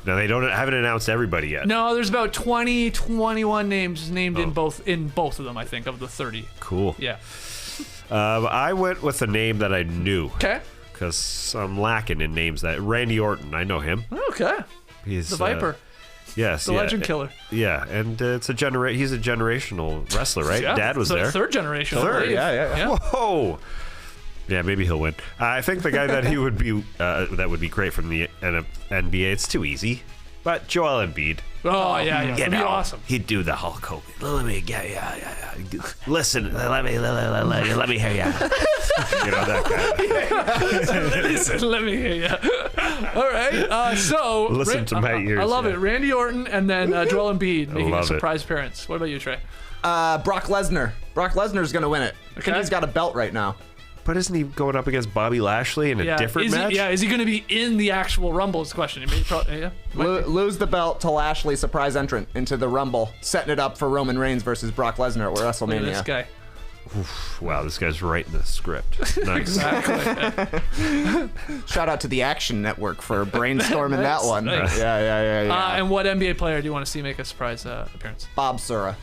Now they haven't announced everybody yet.
No, there's about 20, 21 names named in both of them, I think, of the 30.
Cool.
Yeah.
I went with a name that I knew.
Okay.
Because I'm lacking in names. That Randy Orton, I know him.
Okay.
He's
The Viper.
Yes,
The legend killer.
Yeah, and he's a generational wrestler, right?
Yeah.
Dad was
So
there.
Third generation. I
Third,
believe.
yeah.
Whoa. Yeah, maybe he'll win. I think the guy that he would be that would be great from the NBA. It's too easy, but Joel Embiid.
Oh, yeah. That'd be awesome.
He'd do the Hulk Hogan. Let me, yeah. Listen, let me hear ya. You know, that guy.
Listen, let me hear you. All right. So
Listen to my ears.
I love it. Randy Orton and then Joel Embiid making a
love it.
surprise appearance. What about you, Trey?
Brock Lesnar. Brock Lesnar's going to win it. I think
Okay.
he's got a belt right now.
But isn't he going up against Bobby Lashley in a different match?
Is he going to be in the actual Rumble? Is the question. Might be.
Lose the belt to Lashley, surprise entrant into the Rumble, setting it up for Roman Reigns versus Brock Lesnar at
Look at
WrestleMania.
this guy.
Wow, this guy's writing the script. Nice.
Exactly.
Shout out to the Action Network for brainstorming that one.
Nice.
Yeah.
And what NBA player do you want to see make a surprise appearance?
Bob Sura.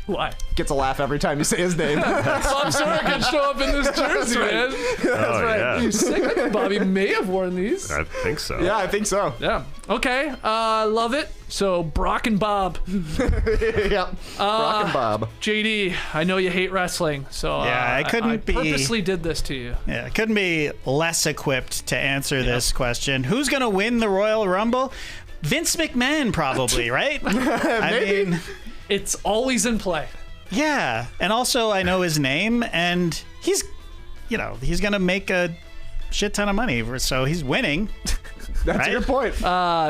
Why?
Gets a laugh every time you say his name.
Bob Sura can show up in this jersey, man.
Oh, yeah.
He's sick. I think Bobby may have worn these.
I think so.
Yeah, I think so.
Yeah. Okay. Love it. So Brock and Bob.
Yep. Brock and Bob.
JD, I know you hate wrestling, so
Yeah, I couldn't be-
purposely did this to you.
Yeah, I couldn't be less equipped to answer this question. Who's going to win the Royal Rumble? Vince McMahon, probably, right? I mean,
It's always in play.
yeah. And also, I know his name, and he's going to make a shit ton of money, so he's winning.
That's
Right?
a good point.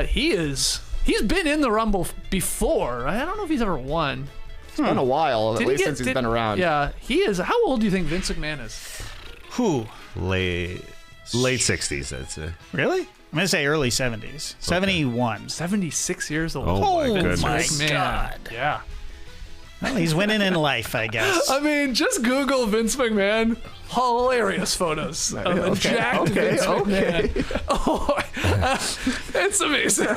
He's been in the Rumble before. I don't know if he's ever won.
It's been a while, at
Did he
least
get-
since he's
did-
been around.
Yeah, he is. How old do you think Vince McMahon is?
Who?
Late 60s, I'd say.
Really? I'm going to say early 70s. 71.
76 years old.
Oh, my
Vince
goodness.
McMahon. Yeah.
Well, he's winning in life, I guess.
I mean, just Google Vince McMahon. Hilarious photos of a jacked Vince McMahon. Oh, it's amazing.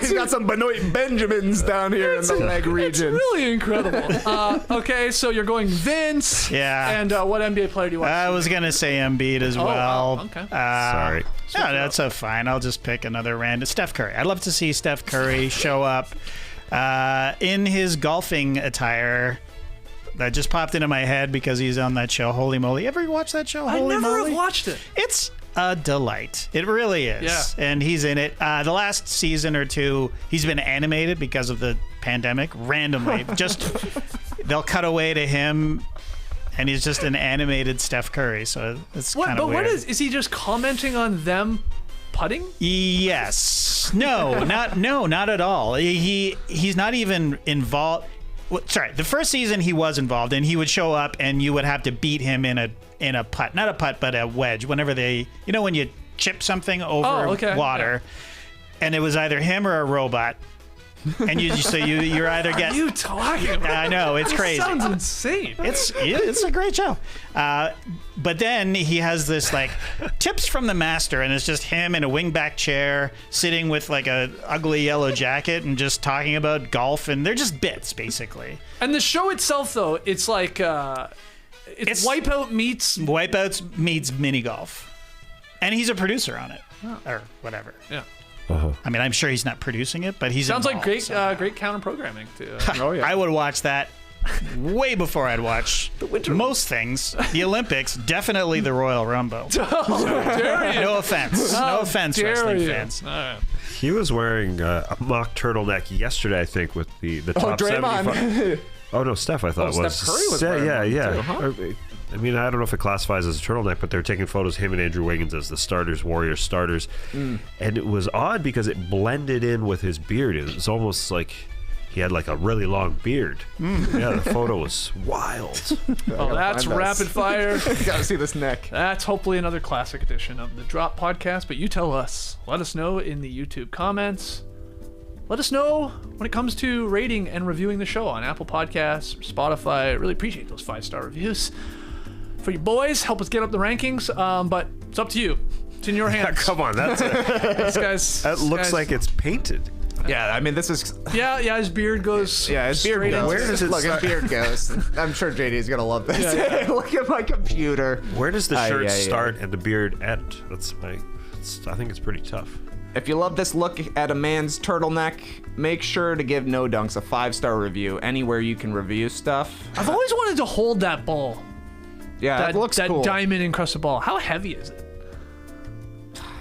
He's got some Benoit Benjamins down here in the leg region.
It's really incredible. Okay, so you're going Vince.
Yeah.
And what NBA player do you want?
I was going to say Embiid as well.
wow, okay.
Sorry.
No, that's a fine. I'll just pick another random. Steph Curry. I'd love to see Steph Curry show up in his golfing attire. That just popped into my head because he's on that show, Holy Moly. Ever watch that show,
I
Holy
never
Moly?
have watched it.
It's a delight. It really is.
Yeah.
And he's in it. The last season or two, he's been animated because of the pandemic, randomly. Just, they'll cut away to him, and he's just an animated Steph Curry. So it's kind of weird.
What is he just commenting on them putting?
Yes. No, not at all. He's not even involved. Well, sorry, the first season he was involved, and he would show up, and you would have to beat him in a putt, not a putt, but a wedge. Whenever when you chip something over water, and it was either him or a robot, and you're either
What
get.
are you talking about?
I know, it's crazy.
Sounds insane.
It's a great show. But then he has this like tips from the master, and it's just him in a wingback chair sitting with like a ugly yellow jacket and just talking about golf, and they're just bits basically.
And the show itself, though, it's like it's Wipeout meets.
Wipeouts meets mini golf, and he's a producer on it or whatever.
Yeah.
I mean, I'm sure he's not producing it, but he's
Sounds like
involved,
great counter programming too.
Oh, yeah.
I would watch that way before I'd watch most things. The Olympics, definitely the Royal Rumble.
Dare you?
No offense. No offense,
Dare
wrestling
you?
fans.
All right.
He was wearing a mock turtleneck yesterday, I think, with the top
Draymond.
75. Oh no, Steph! I thought was.
Steph Curry was wearing one too, huh?
I mean, I don't know if it classifies as a turtleneck, but they're taking photos him and Andrew Wiggins as the starters, Warriors starters, and it was odd because it blended in with his beard. It was almost like he had like a really long beard. Yeah, the photo was wild.
Oh, that's rapid fire.
Gotta see this neck.
That's hopefully another classic edition of the Drop Podcast. But you tell us. Let us know in the YouTube comments. Let us know when it comes to rating and reviewing the show on Apple Podcasts or Spotify. I really appreciate those 5-star reviews. For your boys, help us get up the rankings. But it's up to you. It's in your hands.
Come on, that looks like it's painted.
Yeah, I mean, this is...
Yeah, his beard goes...
Yeah, his beard goes.
Where
does it
Look, his beard goes. I'm sure JD's going to love this.
Yeah.
Look at my computer.
Where does the shirt start and the beard end? I think it's pretty tough.
If you love this look at a man's turtleneck, make sure to give No Dunks a 5-star review anywhere you can review stuff.
I've always wanted to hold that ball.
Yeah, it looks cool.
That diamond encrusted ball. How heavy is it?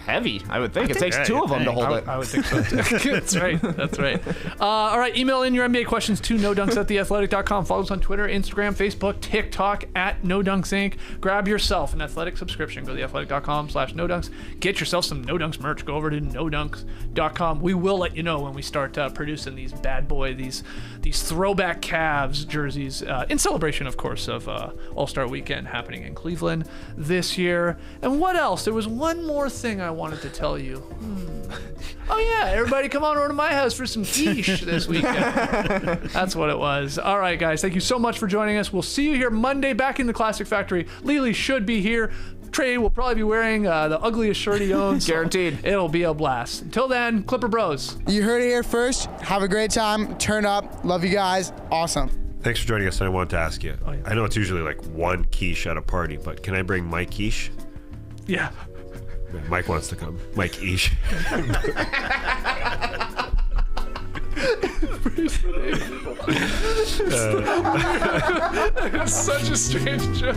Heavy, I would think. It takes two of them to hold it.
I would think so too. That's right. All right, email in your NBA questions to nodunks@theathletic.com. Follow us on Twitter, Instagram, Facebook, TikTok at NoDunksInc. Grab yourself an Athletic subscription. Go to theathletic.com/nodunks. Get yourself some No Dunks merch. Go over to nodunks.com. We will let you know when we start producing these bad boy, these throwback Cavs jerseys in celebration, of course, of All-Star Weekend happening in Cleveland this year. And what else? There was one more thing I wanted to tell you. Oh yeah, everybody come on over to my house for some quiche this weekend. That's what it was. All right, guys, thank you so much for joining us. We'll see you here Monday back in the Classic Factory. Lily should be here. Trey will probably be wearing the ugliest shirt he owns.
Guaranteed.
It'll be a blast. Until then, Clipper Bros.
You heard it here first. Have a great time. Turn up. Love you guys. Awesome.
Thanks for joining us. And I wanted to ask you.
Oh, yeah.
I know it's usually like one quiche at a party, but can I bring my quiche?
Yeah.
Mike wants to come. Mike Ish.
It's such a strange joke.